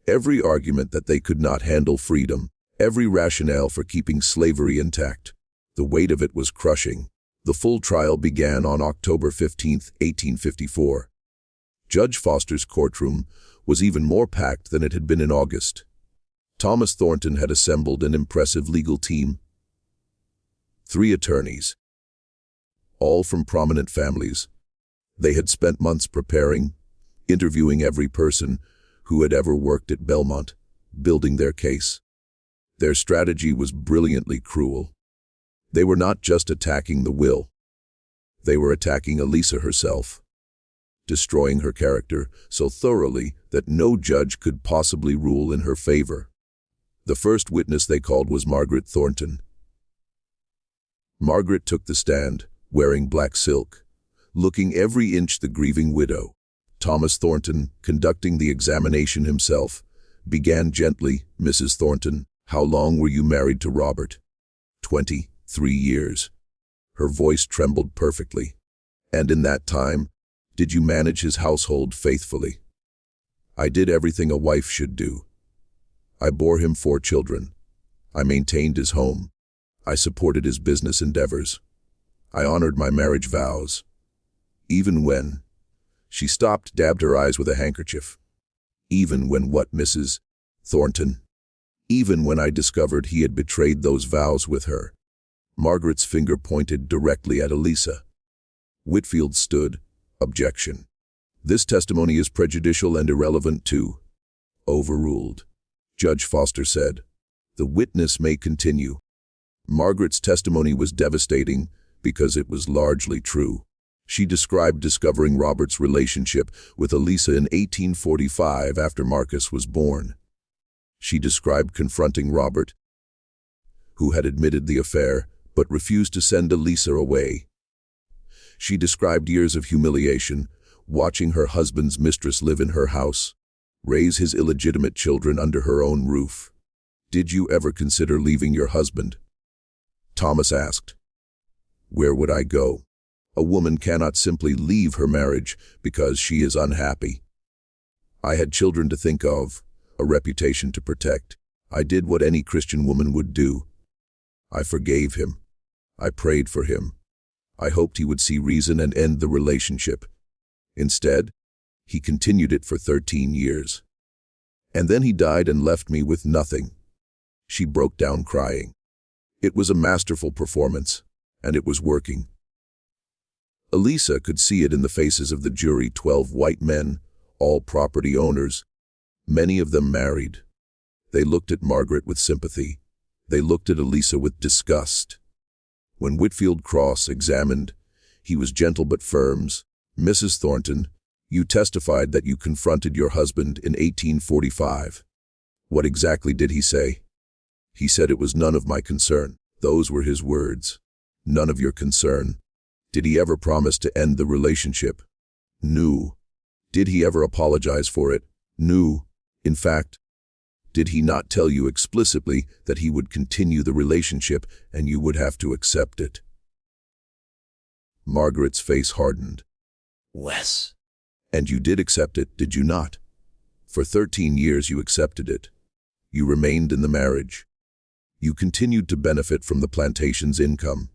Every argument that they could not handle freedom, every rationale for keeping slavery intact. The weight of it was crushing. The full trial began on October 15, 1854. Judge Foster's courtroom was even more packed than it had been in August. Thomas Thornton had assembled an impressive legal team. 3 attorneys, all from prominent families. They had spent months preparing, interviewing every person who had ever worked at Belmont, building their case. Their strategy was brilliantly cruel. They were not just attacking the will. They were attacking Eliza herself, destroying her character so thoroughly that no judge could possibly rule in her favor. The first witness they called was Margaret Thornton. Margaret took the stand, wearing black silk, looking every inch the grieving widow. Thomas Thornton, conducting the examination himself, began gently. "Mrs. Thornton, how long were you married to Robert?" 23 years. Her voice trembled perfectly. "And in that time, did you manage his household faithfully?" "I did everything a wife should do. I bore him 4 children. I maintained his home. I supported his business endeavors. I honored my marriage vows. Even when—" She stopped, dabbed her eyes with a handkerchief. "Even when what, Mrs. Thornton?" "Even when I discovered he had betrayed those vows with her." Margaret's finger pointed directly at Eliza. Whitfield stood. "Objection. This testimony is prejudicial and irrelevant too." Overruled. Judge Foster said, "The witness may continue." Margaret's testimony was devastating because it was largely true. She described discovering Robert's relationship with Eliza in 1845 after Marcus was born. She described confronting Robert, who had admitted the affair but refused to send Eliza away. She described years of humiliation, watching her husband's mistress live in her house, raise his illegitimate children under her own roof. "Did you ever consider leaving your husband?" Thomas asked. "Where would I go? A woman cannot simply leave her marriage because she is unhappy. I had children to think of, a reputation to protect. I did what any Christian woman would do. I forgave him. I prayed for him. I hoped he would see reason and end the relationship. Instead, he continued it for 13 years. And then he died and left me with nothing." She broke down crying. It was a masterful performance, and it was working. Eliza could see it in the faces of the jury, 12 white men, all property owners, many of them married. They looked at Margaret with sympathy. They looked at Eliza with disgust. When Whitfield cross-examined, he was gentle but firm. "Mrs. Thornton, you testified that you confronted your husband in 1845. What exactly did he say?" "He said it was none of my concern." Those were his words. "None of your concern." "Did he ever promise to end the relationship?" "No." "Did he ever apologize for it?" "No." "In fact, did he not tell you explicitly that he would continue the relationship and you would have to accept it?" Margaret's face hardened. "Wes." "And you did accept it, did you not? For 13 years you accepted it. You remained in the marriage. You continued to benefit from the plantation's income.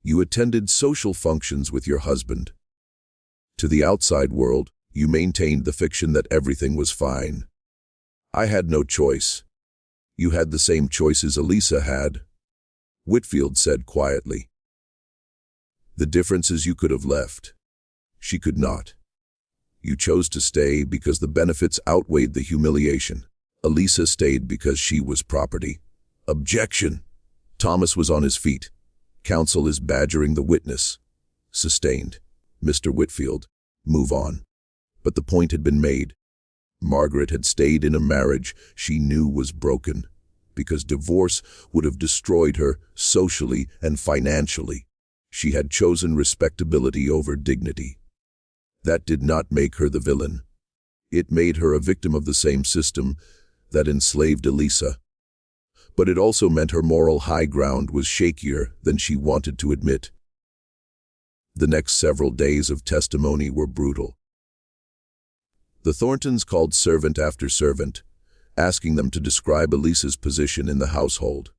You attended social functions with your husband. To the outside world, you maintained the fiction that everything was fine. I had no choice. You had the same choices Eliza had," Whitfield said quietly. "The difference is you could have left. She could not. You chose to stay because the benefits outweighed the humiliation. Eliza stayed because she was property." "Objection!" Thomas was on his feet. "Counsel is badgering the witness." Sustained. "Mr. Whitfield, move on." But the point had been made. Margaret had stayed in a marriage she knew was broken, because divorce would have destroyed her socially and financially. She had chosen respectability over dignity. That did not make her the villain. It made her a victim of the same system that enslaved Eliza. But it also meant her moral high ground was shakier than she wanted to admit. The next several days of testimony were brutal. The Thorntons called servant after servant, asking them to describe Eliza's position in the household.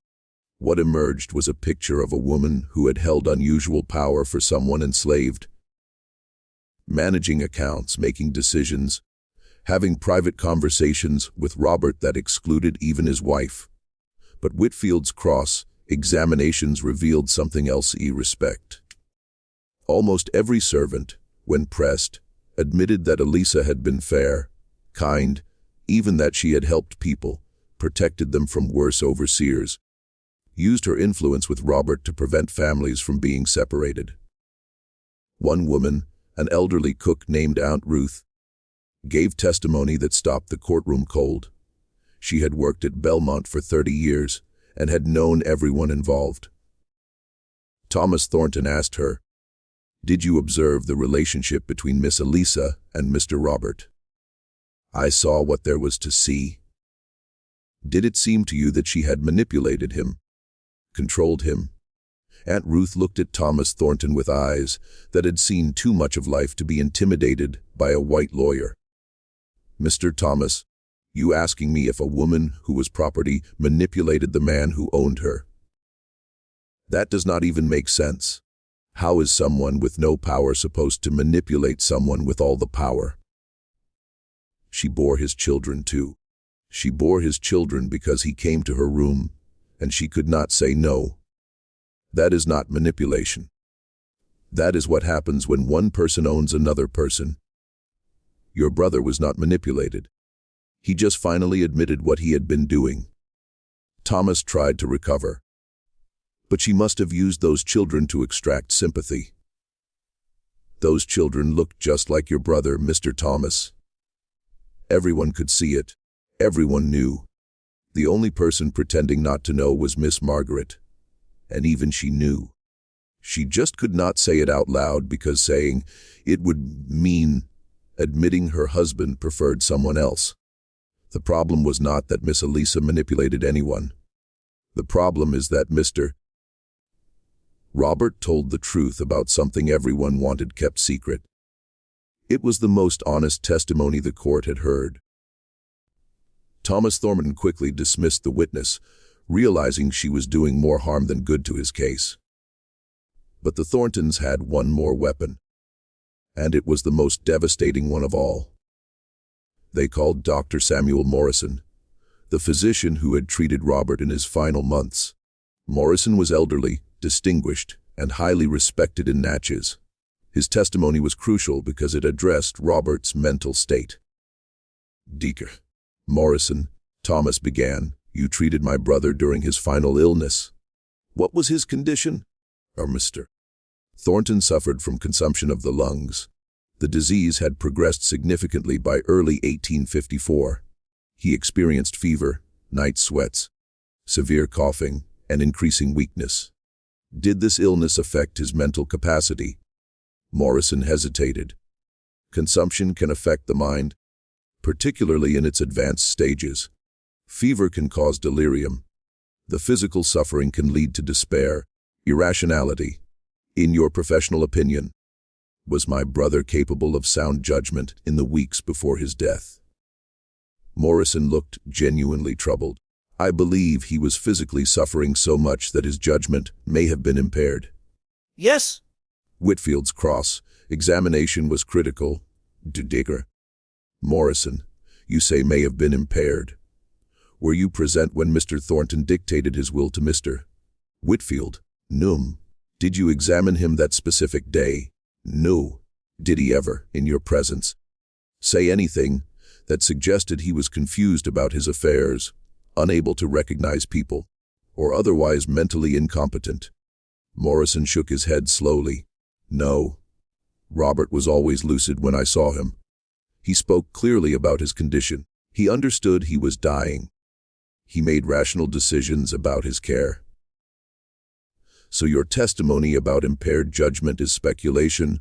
What emerged was a picture of a woman who had held unusual power for someone enslaved. Managing accounts, making decisions, having private conversations with Robert that excluded even his wife. But Whitfield's cross-examinations revealed something else: respect. Almost every servant, when pressed, admitted that Eliza had been fair, kind, even that she had helped people, protected them from worse overseers, used her influence with Robert to prevent families from being separated. One woman, an elderly cook named Aunt Ruth, gave testimony that stopped the courtroom cold. She had worked at Belmont for 30 years and had known everyone involved. Thomas Thornton asked her, "Did you observe the relationship between Miss Eliza and Mr. Robert?" "I saw what there was to see." "Did it seem to you that she had manipulated him, controlled him?" Aunt Ruth looked at Thomas Thornton with eyes that had seen too much of life to be intimidated by a white lawyer. "Mr. Thomas, you asking me if a woman who was property manipulated the man who owned her? That does not even make sense. How is someone with no power supposed to manipulate someone with all the power?" She bore his children too. She bore his children because he came to her room, and she could not say no. That is not manipulation. That is what happens when one person owns another person. Your brother was not manipulated. He just finally admitted what he had been doing. Thomas tried to recover. But she must have used those children to extract sympathy. Those children looked just like your brother, Mr. Thomas. Everyone could see it. Everyone knew. The only person pretending not to know was Miss Margaret. And even she knew. She just could not say it out loud because saying it would mean admitting her husband preferred someone else. The problem was not that Miss Eliza manipulated anyone. The problem is that Mr. Robert told the truth about something everyone wanted kept secret. It was the most honest testimony the court had heard. Thomas Thornton quickly dismissed the witness, realizing she was doing more harm than good to his case. But the Thorntons had one more weapon, and it was the most devastating one of all. They called Dr. Samuel Morrison, the physician who had treated Robert in his final months. Morrison was elderly, distinguished, and highly respected in Natchez. His testimony was crucial because it addressed Robert's mental state. "Dr. Morrison," Thomas began, "you treated my brother during his final illness. What was his condition?" Mr. Thornton suffered from consumption of the lungs. The disease had progressed significantly by early 1854. He experienced fever, night sweats, severe coughing, and increasing weakness. Did this illness affect his mental capacity? Morrison hesitated. Consumption can affect the mind, particularly in its advanced stages. Fever can cause delirium. The physical suffering can lead to despair, irrationality. In your professional opinion, was my brother capable of sound judgment in the weeks before his death? Morrison looked genuinely troubled. "I believe he was physically suffering so much that his judgment may have been impaired." "Yes." Whitfield's cross-examination was critical. Dr. Morrison, you say may have been impaired. Were you present when Mr. Thornton dictated his will to Mr. Whitfield? "Num." Did you examine him that specific day? "No." Did he ever, in your presence, say anything that suggested he was confused about his affairs, unable to recognize people, or otherwise mentally incompetent? Morrison shook his head slowly. "No. Robert was always lucid when I saw him. He spoke clearly about his condition. He understood he was dying. He made rational decisions about his care." So your testimony about impaired judgment is speculation,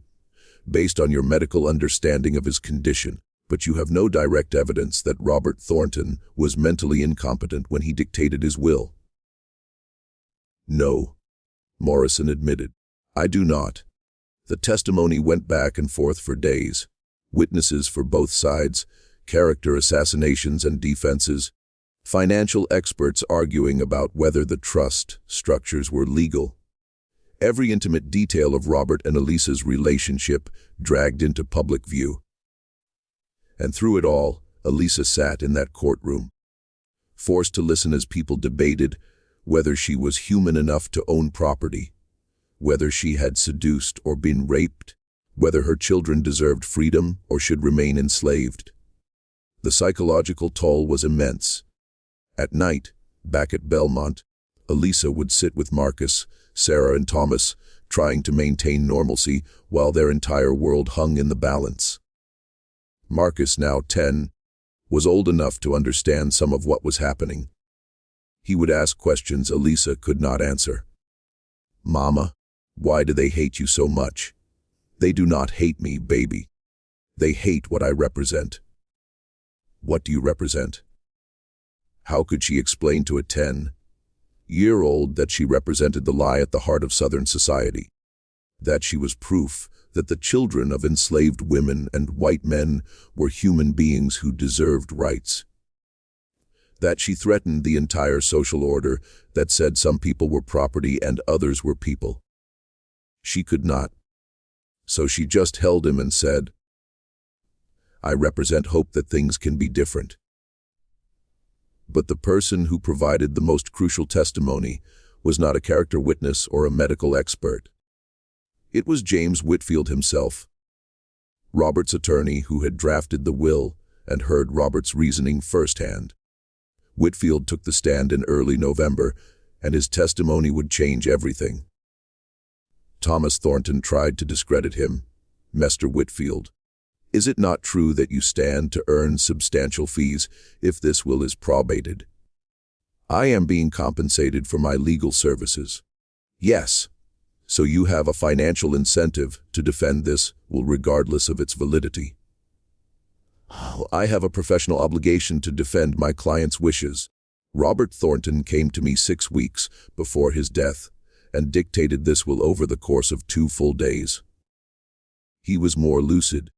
based on your medical understanding of his condition, but you have no direct evidence that Robert Thornton was mentally incompetent when he dictated his will. "No," Morrison admitted. "I do not." The testimony went back and forth for days. Witnesses for both sides, character assassinations and defenses, financial experts arguing about whether the trust structures were legal. Every intimate detail of Robert and Eliza's relationship dragged into public view. And through it all, Eliza sat in that courtroom, forced to listen as people debated whether she was human enough to own property, whether she had seduced or been raped, whether her children deserved freedom or should remain enslaved. The psychological toll was immense. At night, back at Belmont, Eliza would sit with Marcus, Sarah, and Thomas, trying to maintain normalcy while their entire world hung in the balance. Marcus, now 10, was old enough to understand some of what was happening. He would ask questions Eliza could not answer. "Mama, why do they hate you so much?" "They do not hate me, baby. They hate what I represent." "What do you represent?" How could she explain to a 10-year-old that she represented the lie at the heart of Southern society? That she was proof that the children of enslaved women and white men were human beings who deserved rights? That she threatened the entire social order that said some people were property and others were people? She could not. So she just held him and said, "I represent hope that things can be different." But the person who provided the most crucial testimony was not a character witness or a medical expert. It was James Whitfield himself, Robert's attorney who had drafted the will and heard Robert's reasoning firsthand. Whitfield took the stand in early November, and his testimony would change everything. Thomas Thornton tried to discredit him. "Mr. Whitfield, is it not true that you stand to earn substantial fees if this will is probated?" "I am being compensated for my legal services." "Yes. So you have a financial incentive to defend this will regardless of its validity." "I have a professional obligation to defend my client's wishes." Robert Thornton came to me 6 weeks before his death and dictated this will over the course of 2 full days. He was more lucid,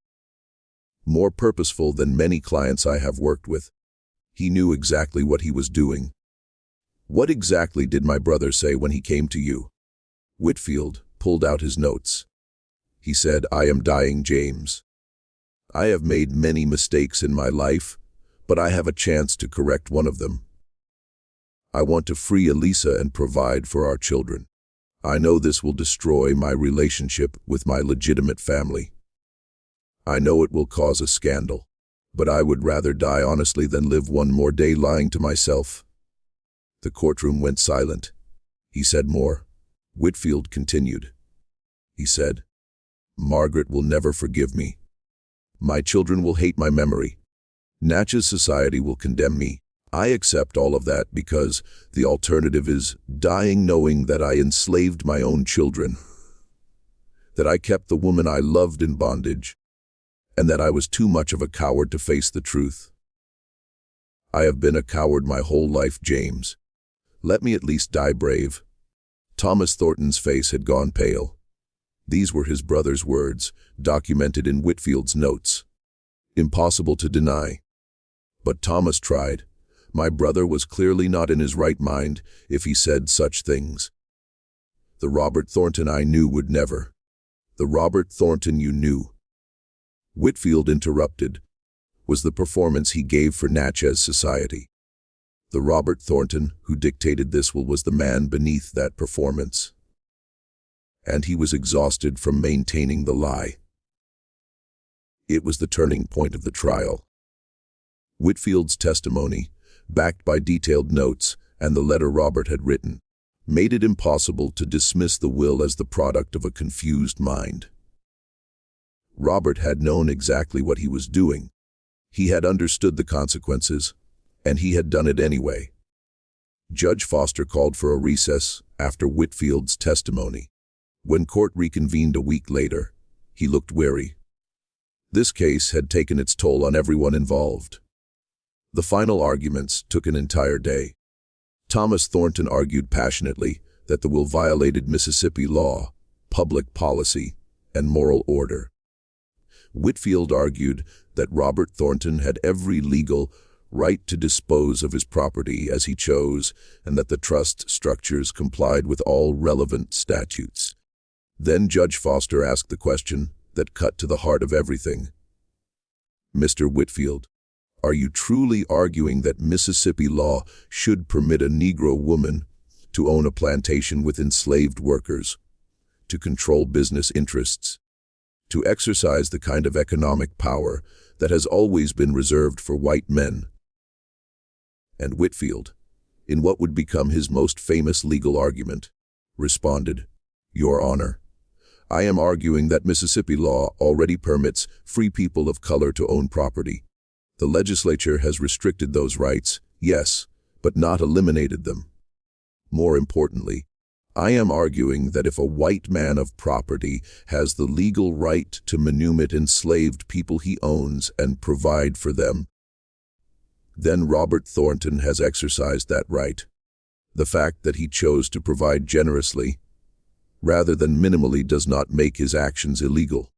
more purposeful than many clients I have worked with. He knew exactly what he was doing. "What exactly did my brother say when he came to you?" Whitfield pulled out his notes. He said, "I am dying, James. I have made many mistakes in my life, but I have a chance to correct one of them. I want to free Eliza and provide for our children. I know this will destroy my relationship with my legitimate family. I know it will cause a scandal, but I would rather die honestly than live one more day lying to myself." The courtroom went silent. He said more. Whitfield continued. He said, "Margaret will never forgive me. My children will hate my memory. Natchez society will condemn me. I accept all of that because the alternative is dying knowing that I enslaved my own children, that I kept the woman I loved in bondage, and that I was too much of a coward to face the truth. I have been a coward my whole life, James. Let me at least die brave." Thomas Thornton's face had gone pale. These were his brother's words, documented in Whitfield's notes. Impossible to deny. But Thomas tried. My brother was clearly not in his right mind if he said such things. The Robert Thornton I knew would never. The Robert Thornton you knew. Whitfield interrupted. Was the performance he gave for Natchez society. The Robert Thornton who dictated this will was the man beneath that performance. And he was exhausted from maintaining the lie. It was the turning point of the trial. Whitfield's testimony, backed by detailed notes and the letter Robert had written, made it impossible to dismiss the will as the product of a confused mind. Robert had known exactly what he was doing. He had understood the consequences, and he had done it anyway. Judge Foster called for a recess after Whitfield's testimony. When court reconvened a week later, he looked weary. This case had taken its toll on everyone involved. The final arguments took an entire day. Thomas Thornton argued passionately that the will violated Mississippi law, public policy, and moral order. Whitfield argued that Robert Thornton had every legal right to dispose of his property as he chose and that the trust structures complied with all relevant statutes. Then Judge Foster asked the question that cut to the heart of everything. "Mr. Whitfield, are you truly arguing that Mississippi law should permit a Negro woman to own a plantation with enslaved workers, to control business interests, to exercise the kind of economic power that has always been reserved for white men?" And Whitfield, in what would become his most famous legal argument, responded, "Your Honor, I am arguing that Mississippi law already permits free people of color to own property. The legislature has restricted those rights, yes, but not eliminated them. More importantly, I am arguing that if a white man of property has the legal right to manumit enslaved people he owns and provide for them, then Robert Thornton has exercised that right. The fact that he chose to provide generously, rather than minimally, does not make his actions illegal.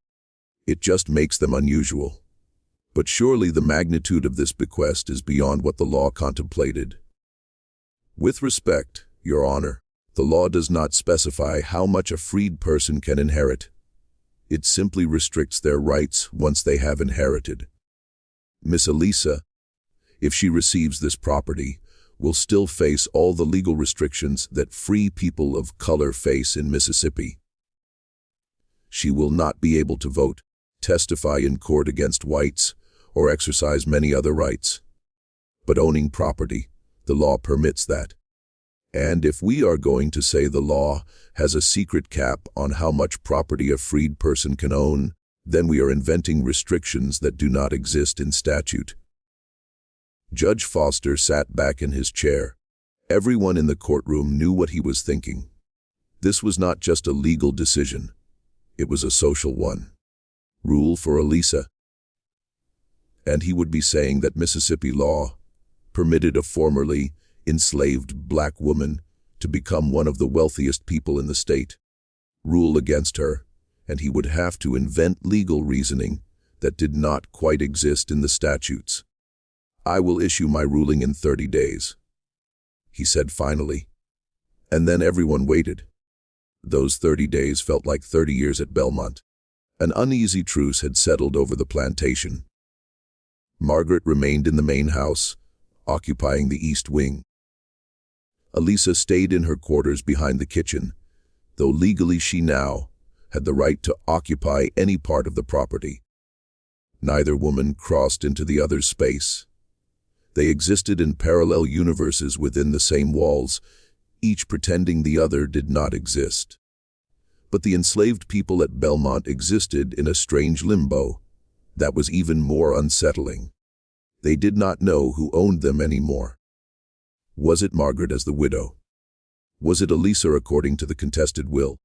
It just makes them unusual. But surely the magnitude of this bequest is beyond what the law contemplated. With respect, Your Honor, the law does not specify how much a freed person can inherit. It simply restricts their rights once they have inherited. Miss Eliza, if she receives this property, will still face all the legal restrictions that free people of color face in Mississippi. She will not be able to vote, testify in court against whites, or exercise many other rights. But owning property, the law permits that. And if we are going to say the law has a secret cap on how much property a freed person can own, then we are inventing restrictions that do not exist in statute. Judge Foster sat back in his chair. Everyone in the courtroom knew what he was thinking. This was not just a legal decision. It was a social one. Rule for Eliza. And he would be saying that Mississippi law permitted a formerly enslaved black woman to become one of the wealthiest people in the state. Rule against her, and he would have to invent legal reasoning that did not quite exist in the statutes. "I will issue my ruling in 30 days, he said finally. And then everyone waited. Those 30 days felt like 30 years at Belmont. An uneasy truce had settled over the plantation. Margaret remained in the main house, occupying the east wing. Eliza stayed in her quarters behind the kitchen, though legally she now had the right to occupy any part of the property. Neither woman crossed into the other's space. They existed in parallel universes within the same walls, each pretending the other did not exist. But the enslaved people at Belmont existed in a strange limbo that was even more unsettling. They did not know who owned them anymore. Was it Margaret as the widow? Was it Eliza according to the contested will?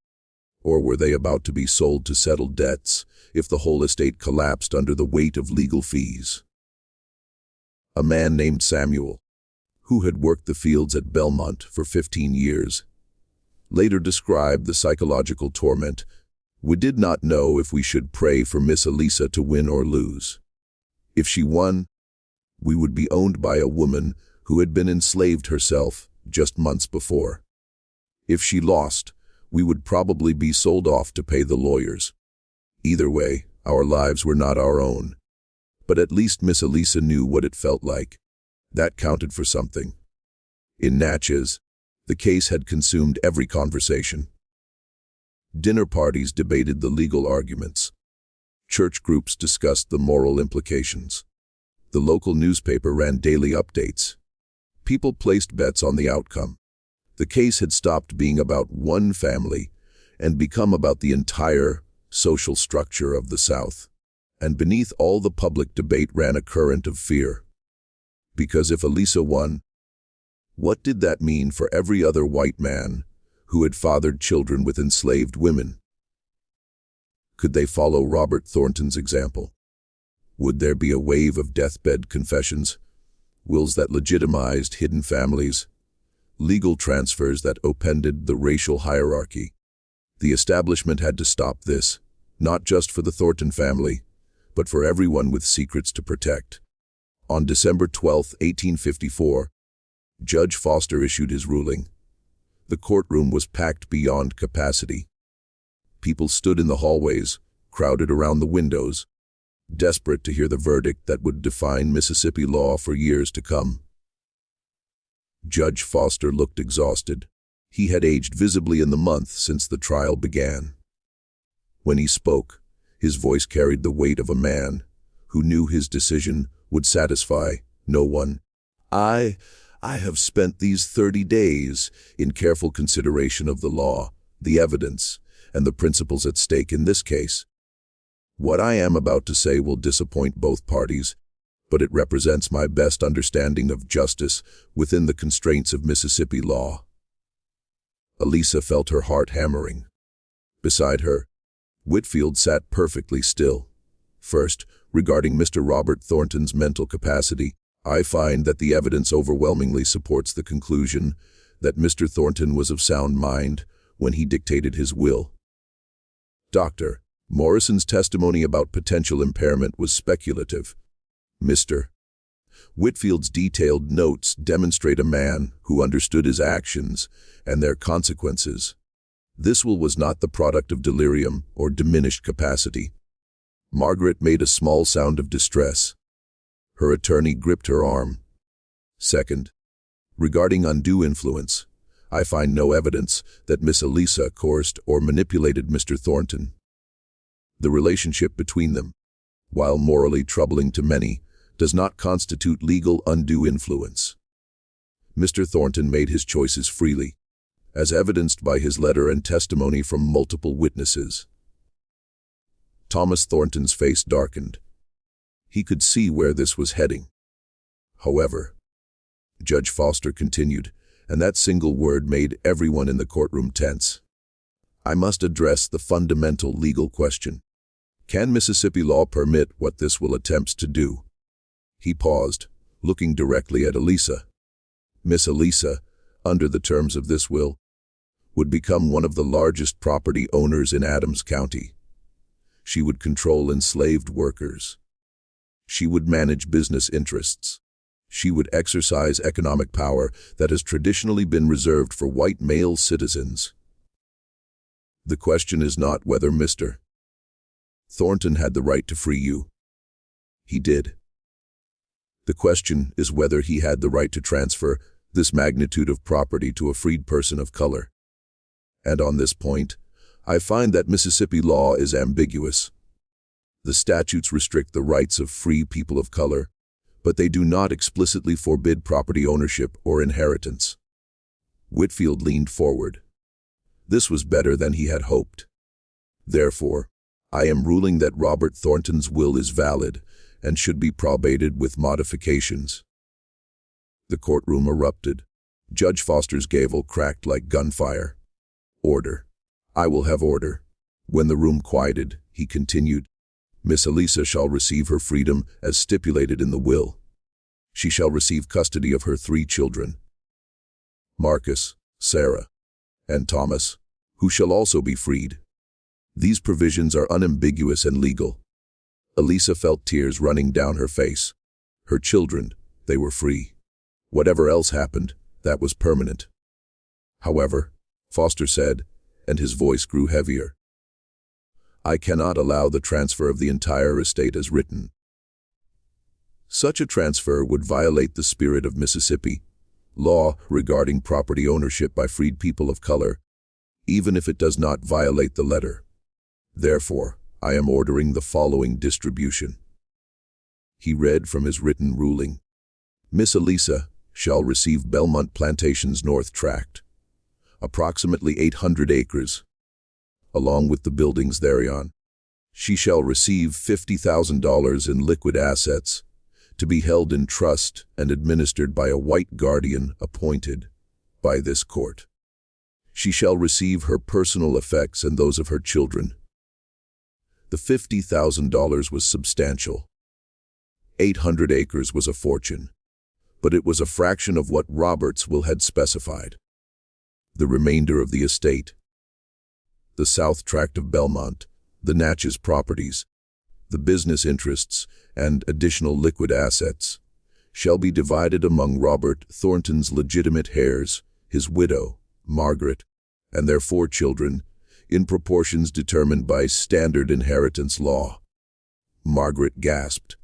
Or were they about to be sold to settle debts if the whole estate collapsed under the weight of legal fees? A man named Samuel, who had worked the fields at Belmont for 15 years, later described the psychological torment. "We did not know if we should pray for Miss Eliza to win or lose. If she won, we would be owned by a woman who had been enslaved herself just months before. If she lost, we would probably be sold off to pay the lawyers. Either way, our lives were not our own. But at least Miss Eliza knew what it felt like. That counted for something." In Natchez, the case had consumed every conversation. Dinner parties debated the legal arguments. Church groups discussed the moral implications. The local newspaper ran daily updates. People placed bets on the outcome. The case had stopped being about one family and become about the entire social structure of the South. And beneath all the public debate ran a current of fear. Because if Eliza won, what did that mean for every other white man who had fathered children with enslaved women? Could they follow Robert Thornton's example? Would there be a wave of deathbed confessions, wills that legitimized hidden families, legal transfers that upended the racial hierarchy? The establishment had to stop this, not just for the Thornton family, but for everyone with secrets to protect. On December 12, 1854, Judge Foster issued his ruling. The courtroom was packed beyond capacity. People stood in the hallways, crowded around the windows, desperate to hear the verdict that would define Mississippi law for years to come. Judge Foster looked exhausted. He had aged visibly in the month since the trial began. When he spoke, his voice carried the weight of a man who knew his decision would satisfy no one. I have spent these 30 days in careful consideration of the law, the evidence, and the principles at stake in this case. What I am about to say will disappoint both parties, but it represents my best understanding of justice within the constraints of Mississippi law." Eliza felt her heart hammering. Beside her, Whitfield sat perfectly still. "First, regarding Mr. Robert Thornton's mental capacity, I find that the evidence overwhelmingly supports the conclusion that Mr. Thornton was of sound mind when he dictated his will. Dr. Morrison's testimony about potential impairment was speculative. Mr. Whitfield's detailed notes demonstrate a man who understood his actions and their consequences. This will was not the product of delirium or diminished capacity." Margaret made a small sound of distress. Her attorney gripped her arm. "Second, regarding undue influence, I find no evidence that Miss Eliza coerced or manipulated Mr. Thornton. The relationship between them, while morally troubling to many, does not constitute legal undue influence. Mr. Thornton made his choices freely, as evidenced by his letter and testimony from multiple witnesses. Thomas Thornton's face darkened. He could see where this was heading. However, Judge Foster continued, and that single word made everyone in the courtroom tense. I must address the fundamental legal question. Can Mississippi law permit what this will attempt to do? He paused, looking directly at Eliza. Miss Eliza, under the terms of this will, would become one of the largest property owners in Adams County. She would control enslaved workers. She would manage business interests. She would exercise economic power that has traditionally been reserved for white male citizens. The question is not whether Mr. Thornton had the right to free you. He did. The question is whether he had the right to transfer this magnitude of property to a freed person of color. And on this point, I find that Mississippi law is ambiguous. The statutes restrict the rights of free people of color, but they do not explicitly forbid property ownership or inheritance. Whitfield leaned forward. This was better than he had hoped. Therefore, I am ruling that Robert Thornton's will is valid and should be probated with modifications. The courtroom erupted. Judge Foster's gavel cracked like gunfire. Order. I will have order. When the room quieted, he continued, Miss Eliza shall receive her freedom as stipulated in the will. She shall receive custody of her 3 children, Marcus, Sarah, and Thomas, who shall also be freed. These provisions are unambiguous and legal. Eliza felt tears running down her face. Her children, they were free. Whatever else happened, that was permanent. However, Foster said, and his voice grew heavier, I cannot allow the transfer of the entire estate as written. Such a transfer would violate the spirit of Mississippi law regarding property ownership by freed people of color, even if it does not violate the letter. Therefore, I am ordering the following distribution. He read from his written ruling. Miss Eliza shall receive Belmont Plantation's North Tract, approximately 800 acres, along with the buildings thereon. She shall receive $50,000 in liquid assets, to be held in trust and administered by a white guardian appointed by this court. She shall receive her personal effects and those of her children. The $50,000 was substantial. 800 acres was a fortune, but it was a fraction of what Robert's will had specified. The remainder of the estate, the South Tract of Belmont, the Natchez properties, the business interests, and additional liquid assets, shall be divided among Robert Thornton's legitimate heirs, his widow, Margaret, and their 4 children, in proportions determined by standard inheritance law. Margaret gasped.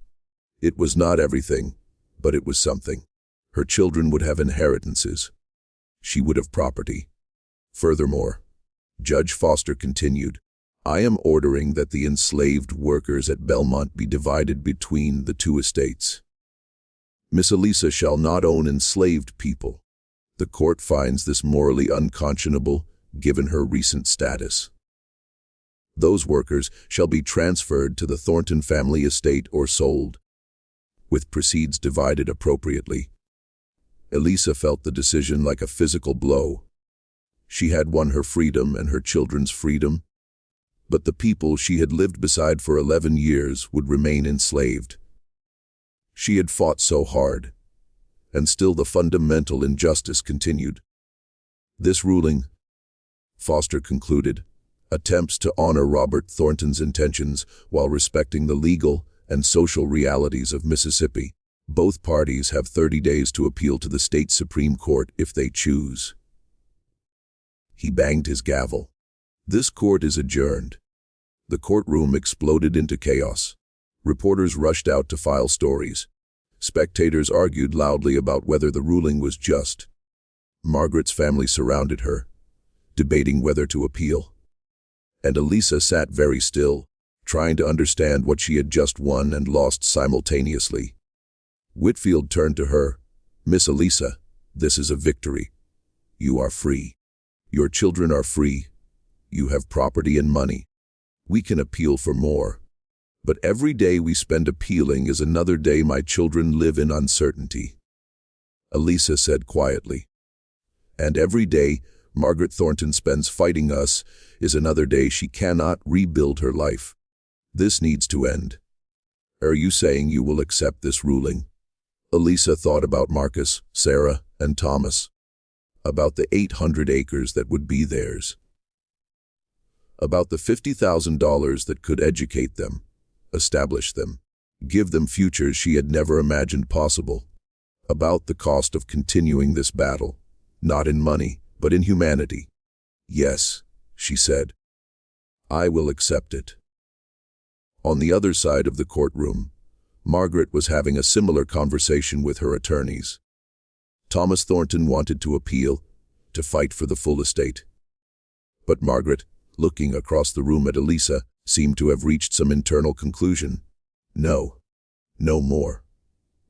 It was not everything, but it was something. Her children would have inheritances. She would have property. Furthermore, Judge Foster continued, I am ordering that the enslaved workers at Belmont be divided between the 2 estates. Miss Eliza shall not own enslaved people. The court finds this morally unconscionable, given her recent status. Those workers shall be transferred to the Thornton family estate or sold, with proceeds divided appropriately. Eliza felt the decision like a physical blow. She had won her freedom and her children's freedom, but the people she had lived beside for 11 years would remain enslaved. She had fought so hard, and still the fundamental injustice continued. This ruling, Foster concluded, attempts to honor Robert Thornton's intentions while respecting the legal and social realities of Mississippi. Both parties have 30 days to appeal to the state Supreme Court if they choose. He banged his gavel. This court is adjourned. The courtroom exploded into chaos. Reporters rushed out to file stories. Spectators argued loudly about whether the ruling was just. Margaret's family surrounded her, debating whether to appeal. And Eliza sat very still, trying to understand what she had just won and lost simultaneously. Whitfield turned to her. "Miss Eliza, this is a victory. You are free. Your children are free. You have property and money. We can appeal for more. But every day we spend appealing is another day my children live in uncertainty," Eliza said quietly. "And every day Margaret Thornton spends fighting us is another day she cannot rebuild her life. This needs to end. Are you saying you will accept this ruling?" Eliza thought about Marcus, Sarah, and Thomas. About the 800 acres that would be theirs. About the $50,000 that could educate them, establish them, give them futures she had never imagined possible. About the cost of continuing this battle, not in money, but in humanity. "Yes," she said. "I will accept it." On the other side of the courtroom, Margaret was having a similar conversation with her attorneys. Thomas Thornton wanted to appeal, to fight for the full estate. But Margaret, looking across the room at Eliza, seemed to have reached some internal conclusion. "No. No more.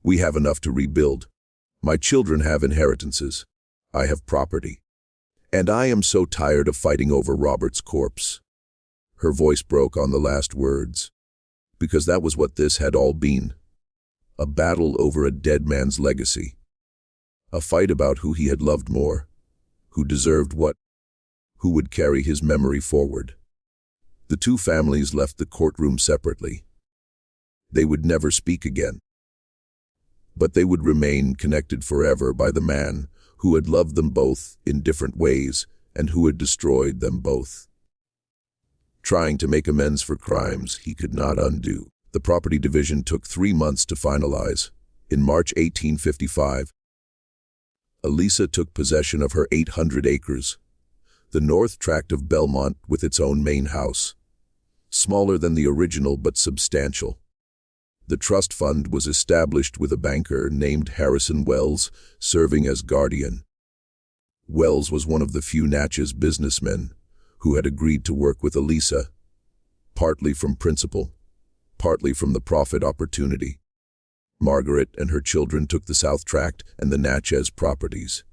We have enough to rebuild. My children have inheritances. I have property. And I am so tired of fighting over Robert's corpse." Her voice broke on the last words. Because that was what this had all been. A battle over a dead man's legacy. A fight about who he had loved more, who deserved what, who would carry his memory forward. The two families left the courtroom separately. They would never speak again. But they would remain connected forever by the man who had loved them both in different ways and who had destroyed them both. Trying to make amends for crimes he could not undo. The property division took 3 months to finalize. In March 1855, Eliza took possession of her 800 acres, the north tract of Belmont with its own main house. Smaller than the original but substantial. The trust fund was established with a banker named Harrison Wells serving as guardian. Wells was one of the few Natchez businessmen who had agreed to work with Eliza, partly from principle, partly from the profit opportunity. Margaret and her children took the South Tract and the Natchez properties.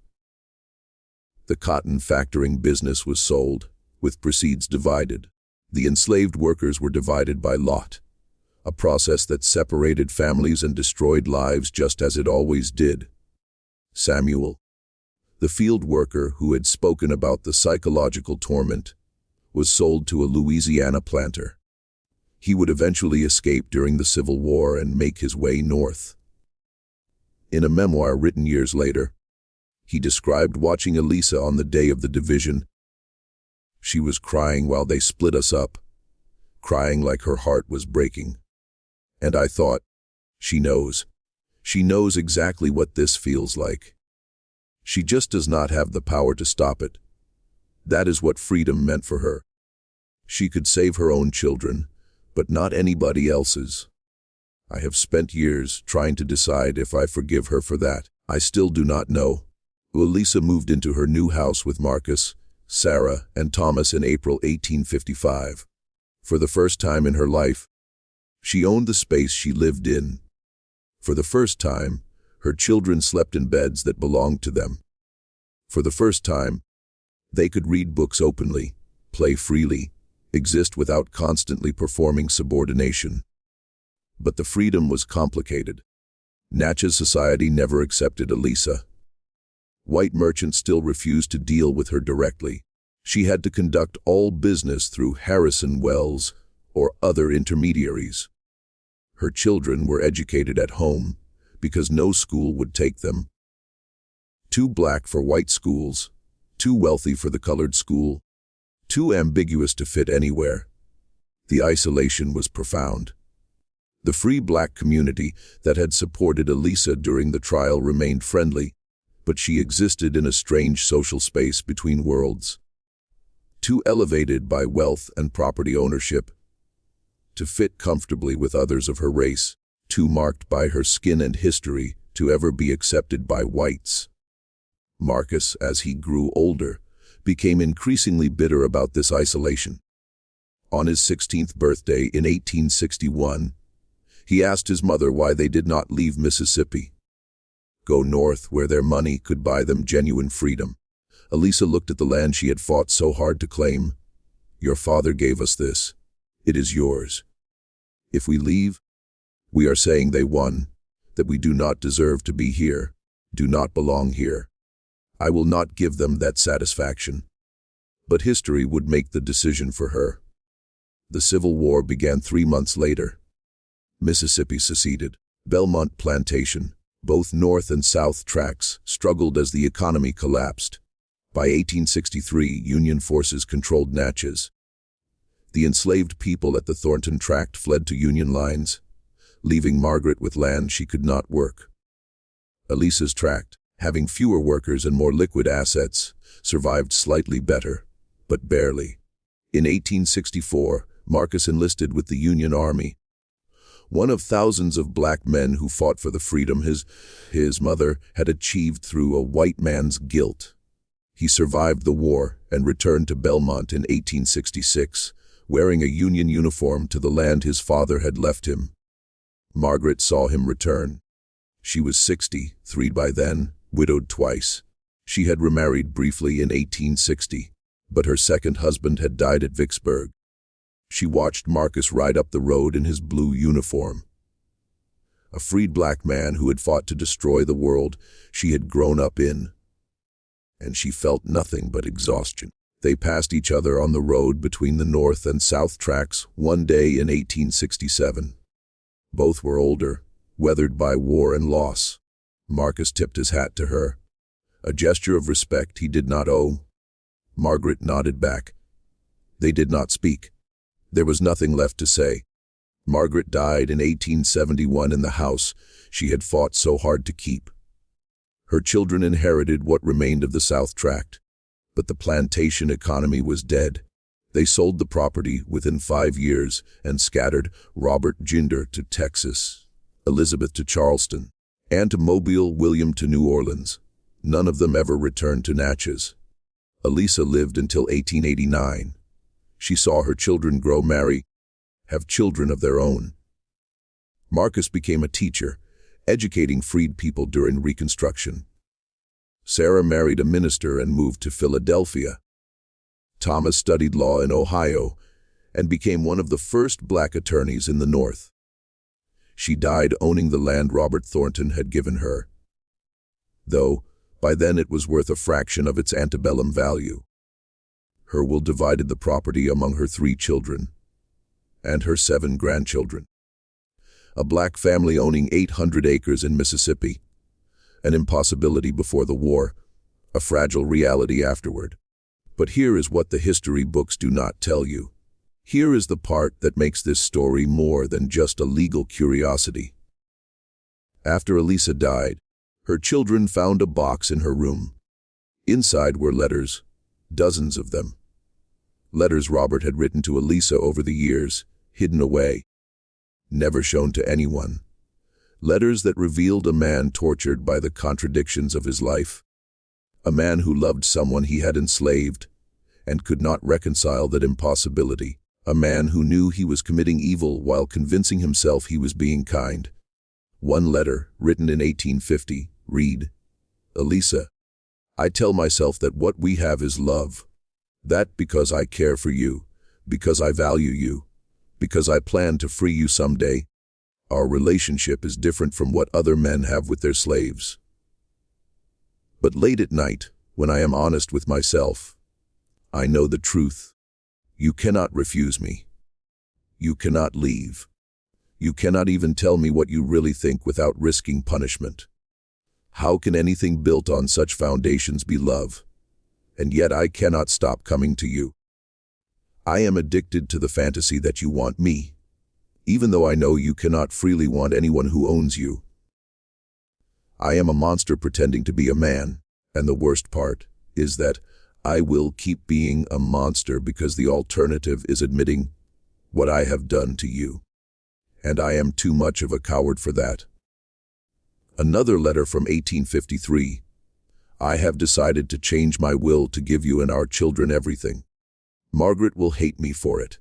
The cotton factoring business was sold, with proceeds divided. The enslaved workers were divided by lot, a process that separated families and destroyed lives just as it always did. Samuel, the field worker who had spoken about the psychological torment, was sold to a Louisiana planter. He would eventually escape during the Civil War and make his way north. In a memoir written years later, he described watching Eliza on the day of the division. "She was crying while they split us up, crying like her heart was breaking. And I thought, she knows. She knows exactly what this feels like. She just does not have the power to stop it. That is what freedom meant for her. She could save her own children, but not anybody else's. I have spent years trying to decide if I forgive her for that. I still do not know." Eliza moved into her new house with Marcus, Sarah, and Thomas in April 1855. For the first time in her life, she owned the space she lived in. For the first time, her children slept in beds that belonged to them. For the first time, they could read books openly, play freely, exist without constantly performing subordination. But the freedom was complicated. Natchez society never accepted Eliza. White merchants still refused to deal with her directly. She had to conduct all business through Harrison Wells or other intermediaries. Her children were educated at home because no school would take them. Too black for white schools, too wealthy for the colored school, too ambiguous to fit anywhere. The isolation was profound. The free black community that had supported Eliza during the trial remained friendly, but she existed in a strange social space between worlds. Too elevated by wealth and property ownership to fit comfortably with others of her race, too marked by her skin and history to ever be accepted by whites. Marcus, as he grew older, became increasingly bitter about this isolation. On his 16th birthday in 1861, he asked his mother why they did not leave Mississippi, go north where their money could buy them genuine freedom. Eliza looked at the land she had fought so hard to claim. Your father gave us this. It is yours. If we leave, we are saying they won, that we do not deserve to be here, do not belong here. I will not give them that satisfaction. But history would make the decision for her. The Civil War began 3 months later. Mississippi seceded. Belmont Plantation, both North and South tracts, struggled as the economy collapsed. By 1863, Union forces controlled Natchez. The enslaved people at the Thornton tract fled to Union lines, leaving Margaret with land she could not work. Eliza's tract, having fewer workers and more liquid assets, survived slightly better, but barely. In 1864, Marcus enlisted with the Union Army. One of thousands of black men who fought for the freedom his mother had achieved through a white man's guilt. He survived the war and returned to Belmont in 1866, wearing a Union uniform to the land his father had left him. Margaret saw him return. She was 63 by then, widowed twice. She had remarried briefly in 1860, but her second husband had died at Vicksburg. She watched Marcus ride up the road in his blue uniform. A freed black man who had fought to destroy the world she had grown up in. And she felt nothing but exhaustion. They passed each other on the road between the North and South tracks one day in 1867. Both were older, weathered by war and loss. Marcus tipped his hat to her, a gesture of respect he did not owe. Margaret nodded back. They did not speak. There was nothing left to say. Margaret died in 1871 in the house she had fought so hard to keep. Her children inherited what remained of the South tract, but the plantation economy was dead. They sold the property within 5 years and scattered Robert Ginder to Texas, Elizabeth to Charleston, Anne to Mobile, William to New Orleans. None of them ever returned to Natchez. Eliza lived until 1889. She saw her children grow, marry, have children of their own. Marcus became a teacher, educating freed people during Reconstruction. Sarah married a minister and moved to Philadelphia. Thomas studied law in Ohio and became one of the first black attorneys in the North. She died owning the land Robert Thornton had given her, though by then it was worth a fraction of its antebellum value. Her will divided the property among her 3 children and her 7 grandchildren. A black family owning 800 acres in Mississippi. An impossibility before the war, a fragile reality afterward. But here is what the history books do not tell you. Here is the part that makes this story more than just a legal curiosity. After Eliza died, her children found a box in her room. Inside were letters, dozens of them. Letters Robert had written to Eliza over the years, hidden away, never shown to anyone. Letters that revealed a man tortured by the contradictions of his life. A man who loved someone he had enslaved and could not reconcile that impossibility. A man who knew he was committing evil while convincing himself he was being kind. One letter, written in 1850, read, Eliza, I tell myself that what we have is love. That because I care for you, because I value you, because I plan to free you someday. Our relationship is different from what other men have with their slaves. But late at night, when I am honest with myself, I know the truth. You cannot refuse me. You cannot leave. You cannot even tell me what you really think without risking punishment. How can anything built on such foundations be love? And yet I cannot stop coming to you. I am addicted to the fantasy that you want me, even though I know you cannot freely want anyone who owns you. I am a monster pretending to be a man, and the worst part is that I will keep being a monster because the alternative is admitting what I have done to you. And I am too much of a coward for that. Another letter from 1853. I have decided to change my will to give you and our children everything. Margaret will hate me for it.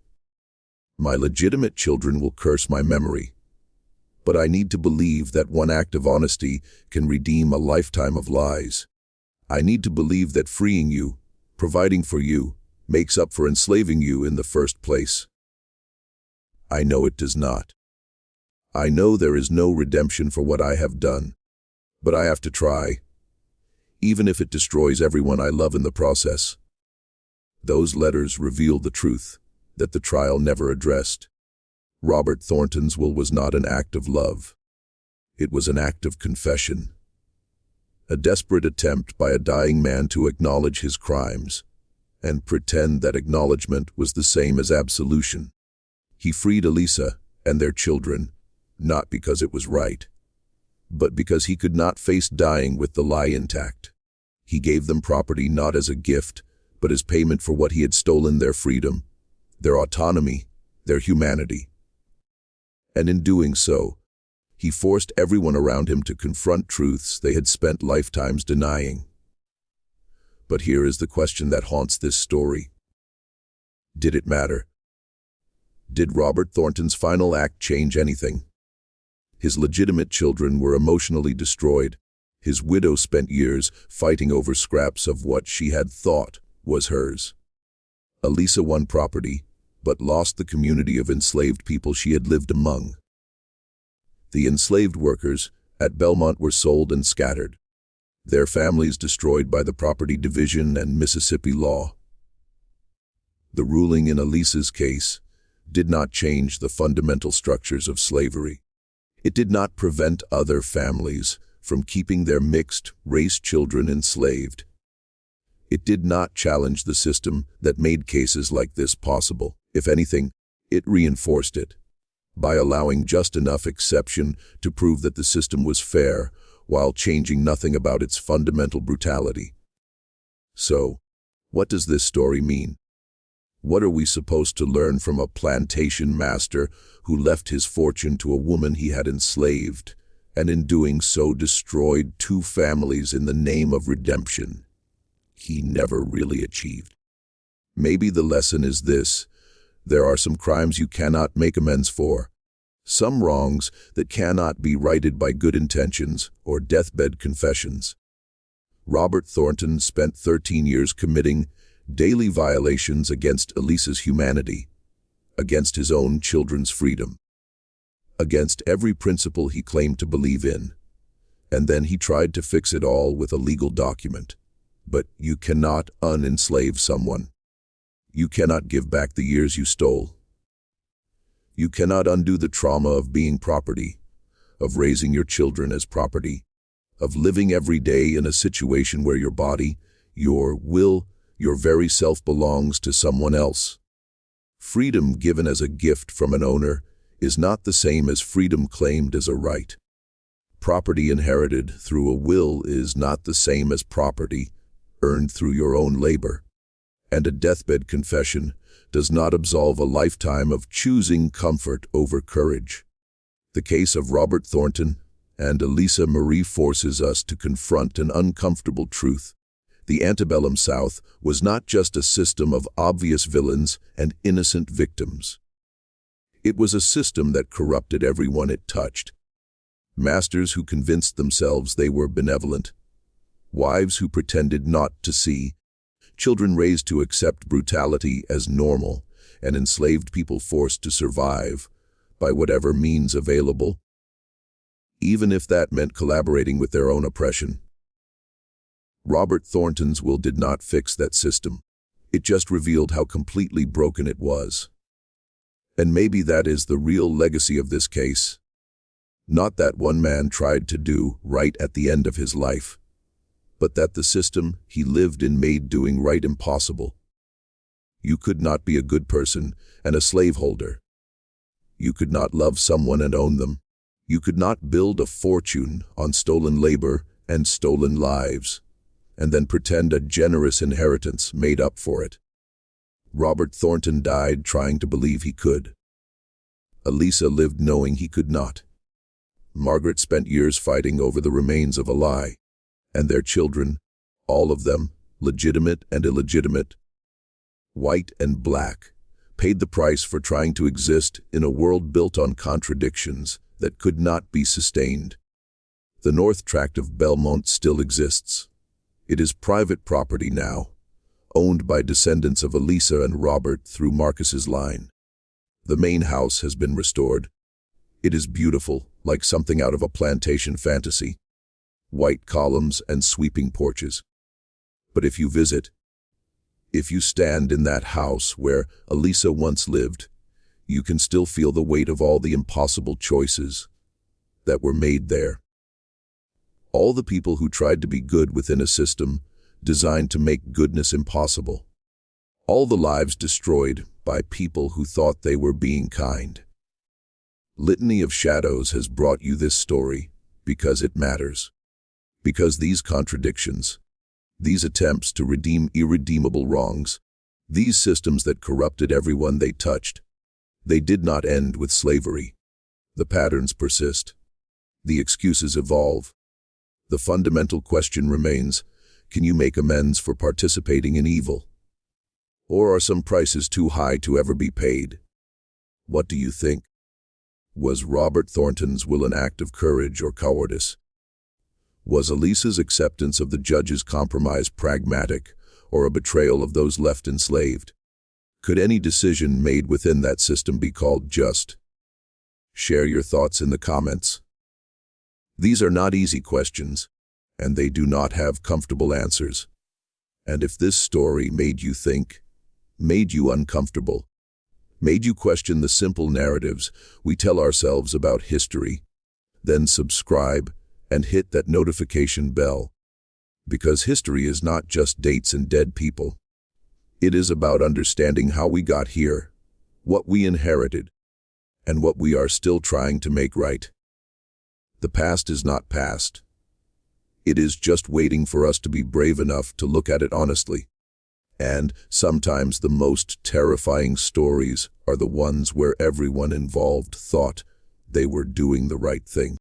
My legitimate children will curse my memory. But I need to believe that one act of honesty can redeem a lifetime of lies. I need to believe that freeing you, providing for you, makes up for enslaving you in the first place. I know it does not. I know there is no redemption for what I have done, but I have to try, even if it destroys everyone I love in the process. Those letters reveal the truth that the trial never addressed. Robert Thornton's will was not an act of love. It was an act of confession. A desperate attempt by a dying man to acknowledge his crimes and pretend that acknowledgement was the same as absolution. He freed Eliza and their children, not because it was right, but because he could not face dying with the lie intact. He gave them property not as a gift, but as payment for what he had stolen: their freedom, their autonomy, their humanity. And in doing so, he forced everyone around him to confront truths they had spent lifetimes denying. But here is the question that haunts this story. Did it matter? Did Robert Thornton's final act change anything? His legitimate children were emotionally destroyed. His widow spent years fighting over scraps of what she had thought was hers. Eliza won property, but lost the community of enslaved people she had lived among. The enslaved workers at Belmont were sold and scattered, their families destroyed by the property division and Mississippi law. The ruling in Eliza's case did not change the fundamental structures of slavery. It did not prevent other families from keeping their mixed-race children enslaved. It did not challenge the system that made cases like this possible. If anything, it reinforced it, by allowing just enough exception to prove that the system was fair, while changing nothing about its fundamental brutality. So, what does this story mean? What are we supposed to learn from a plantation master who left his fortune to a woman he had enslaved, and in doing so destroyed 2 families in the name of redemption he never really achieved? Maybe the lesson is this: there are some crimes you cannot make amends for, some wrongs that cannot be righted by good intentions or deathbed confessions. Robert Thornton spent 13 years committing daily violations against Eliza's humanity, against his own children's freedom, against every principle he claimed to believe in. And then he tried to fix it all with a legal document. But you cannot unenslave someone. You cannot give back the years you stole. You cannot undo the trauma of being property, of raising your children as property, of living every day in a situation where your body, your will, your very self belongs to someone else. Freedom given as a gift from an owner is not the same as freedom claimed as a right. Property inherited through a will is not the same as property earned through your own labor. And a deathbed confession does not absolve a lifetime of choosing comfort over courage. The case of Robert Thornton and Eliza Marie forces us to confront an uncomfortable truth. The Antebellum South was not just a system of obvious villains and innocent victims. It was a system that corrupted everyone it touched. Masters who convinced themselves they were benevolent, wives who pretended not to see, children raised to accept brutality as normal, and enslaved people forced to survive by whatever means available, even if that meant collaborating with their own oppression. Robert Thornton's will did not fix that system. It just revealed how completely broken it was. And maybe that is the real legacy of this case. Not that one man tried to do right at the end of his life, but that the system he lived in made doing right impossible. You could not be a good person and a slaveholder. You could not love someone and own them. You could not build a fortune on stolen labor and stolen lives, and then pretend a generous inheritance made up for it. Robert Thornton died trying to believe he could. Eliza lived knowing he could not. Margaret spent years fighting over the remains of a lie, and their children, all of them, legitimate and illegitimate, white and black, paid the price for trying to exist in a world built on contradictions that could not be sustained. The North Tract of Belmont still exists. It is private property now, owned by descendants of Eliza and Robert through Marcus's line. The main house has been restored. It is beautiful, like something out of a plantation fantasy. White columns and sweeping porches. But if you stand in that house where Eliza once lived, you can still feel the weight of all the impossible choices that were made there. All the people who tried to be good within a system designed to make goodness impossible. All the lives destroyed by people who thought they were being kind. Litany of Shadows has brought you this story because it matters. Because these contradictions, these attempts to redeem irredeemable wrongs, these systems that corrupted everyone they touched, they did not end with slavery. The patterns persist. The excuses evolve. The fundamental question remains, can you make amends for participating in evil? Or are some prices too high to ever be paid? What do you think? Was Robert Thornton's will an act of courage or cowardice? Was Eliza's acceptance of the judge's compromise pragmatic or a betrayal of those left enslaved? Could any decision made within that system be called just? Share your thoughts in the comments. These are not easy questions, and they do not have comfortable answers. And if this story made you think, made you uncomfortable, made you question the simple narratives we tell ourselves about history, then subscribe and hit that notification bell. Because history is not just dates and dead people. It is about understanding how we got here, what we inherited, and what we are still trying to make right. The past is not past. It is just waiting for us to be brave enough to look at it honestly. And sometimes the most terrifying stories are the ones where everyone involved thought they were doing the right thing.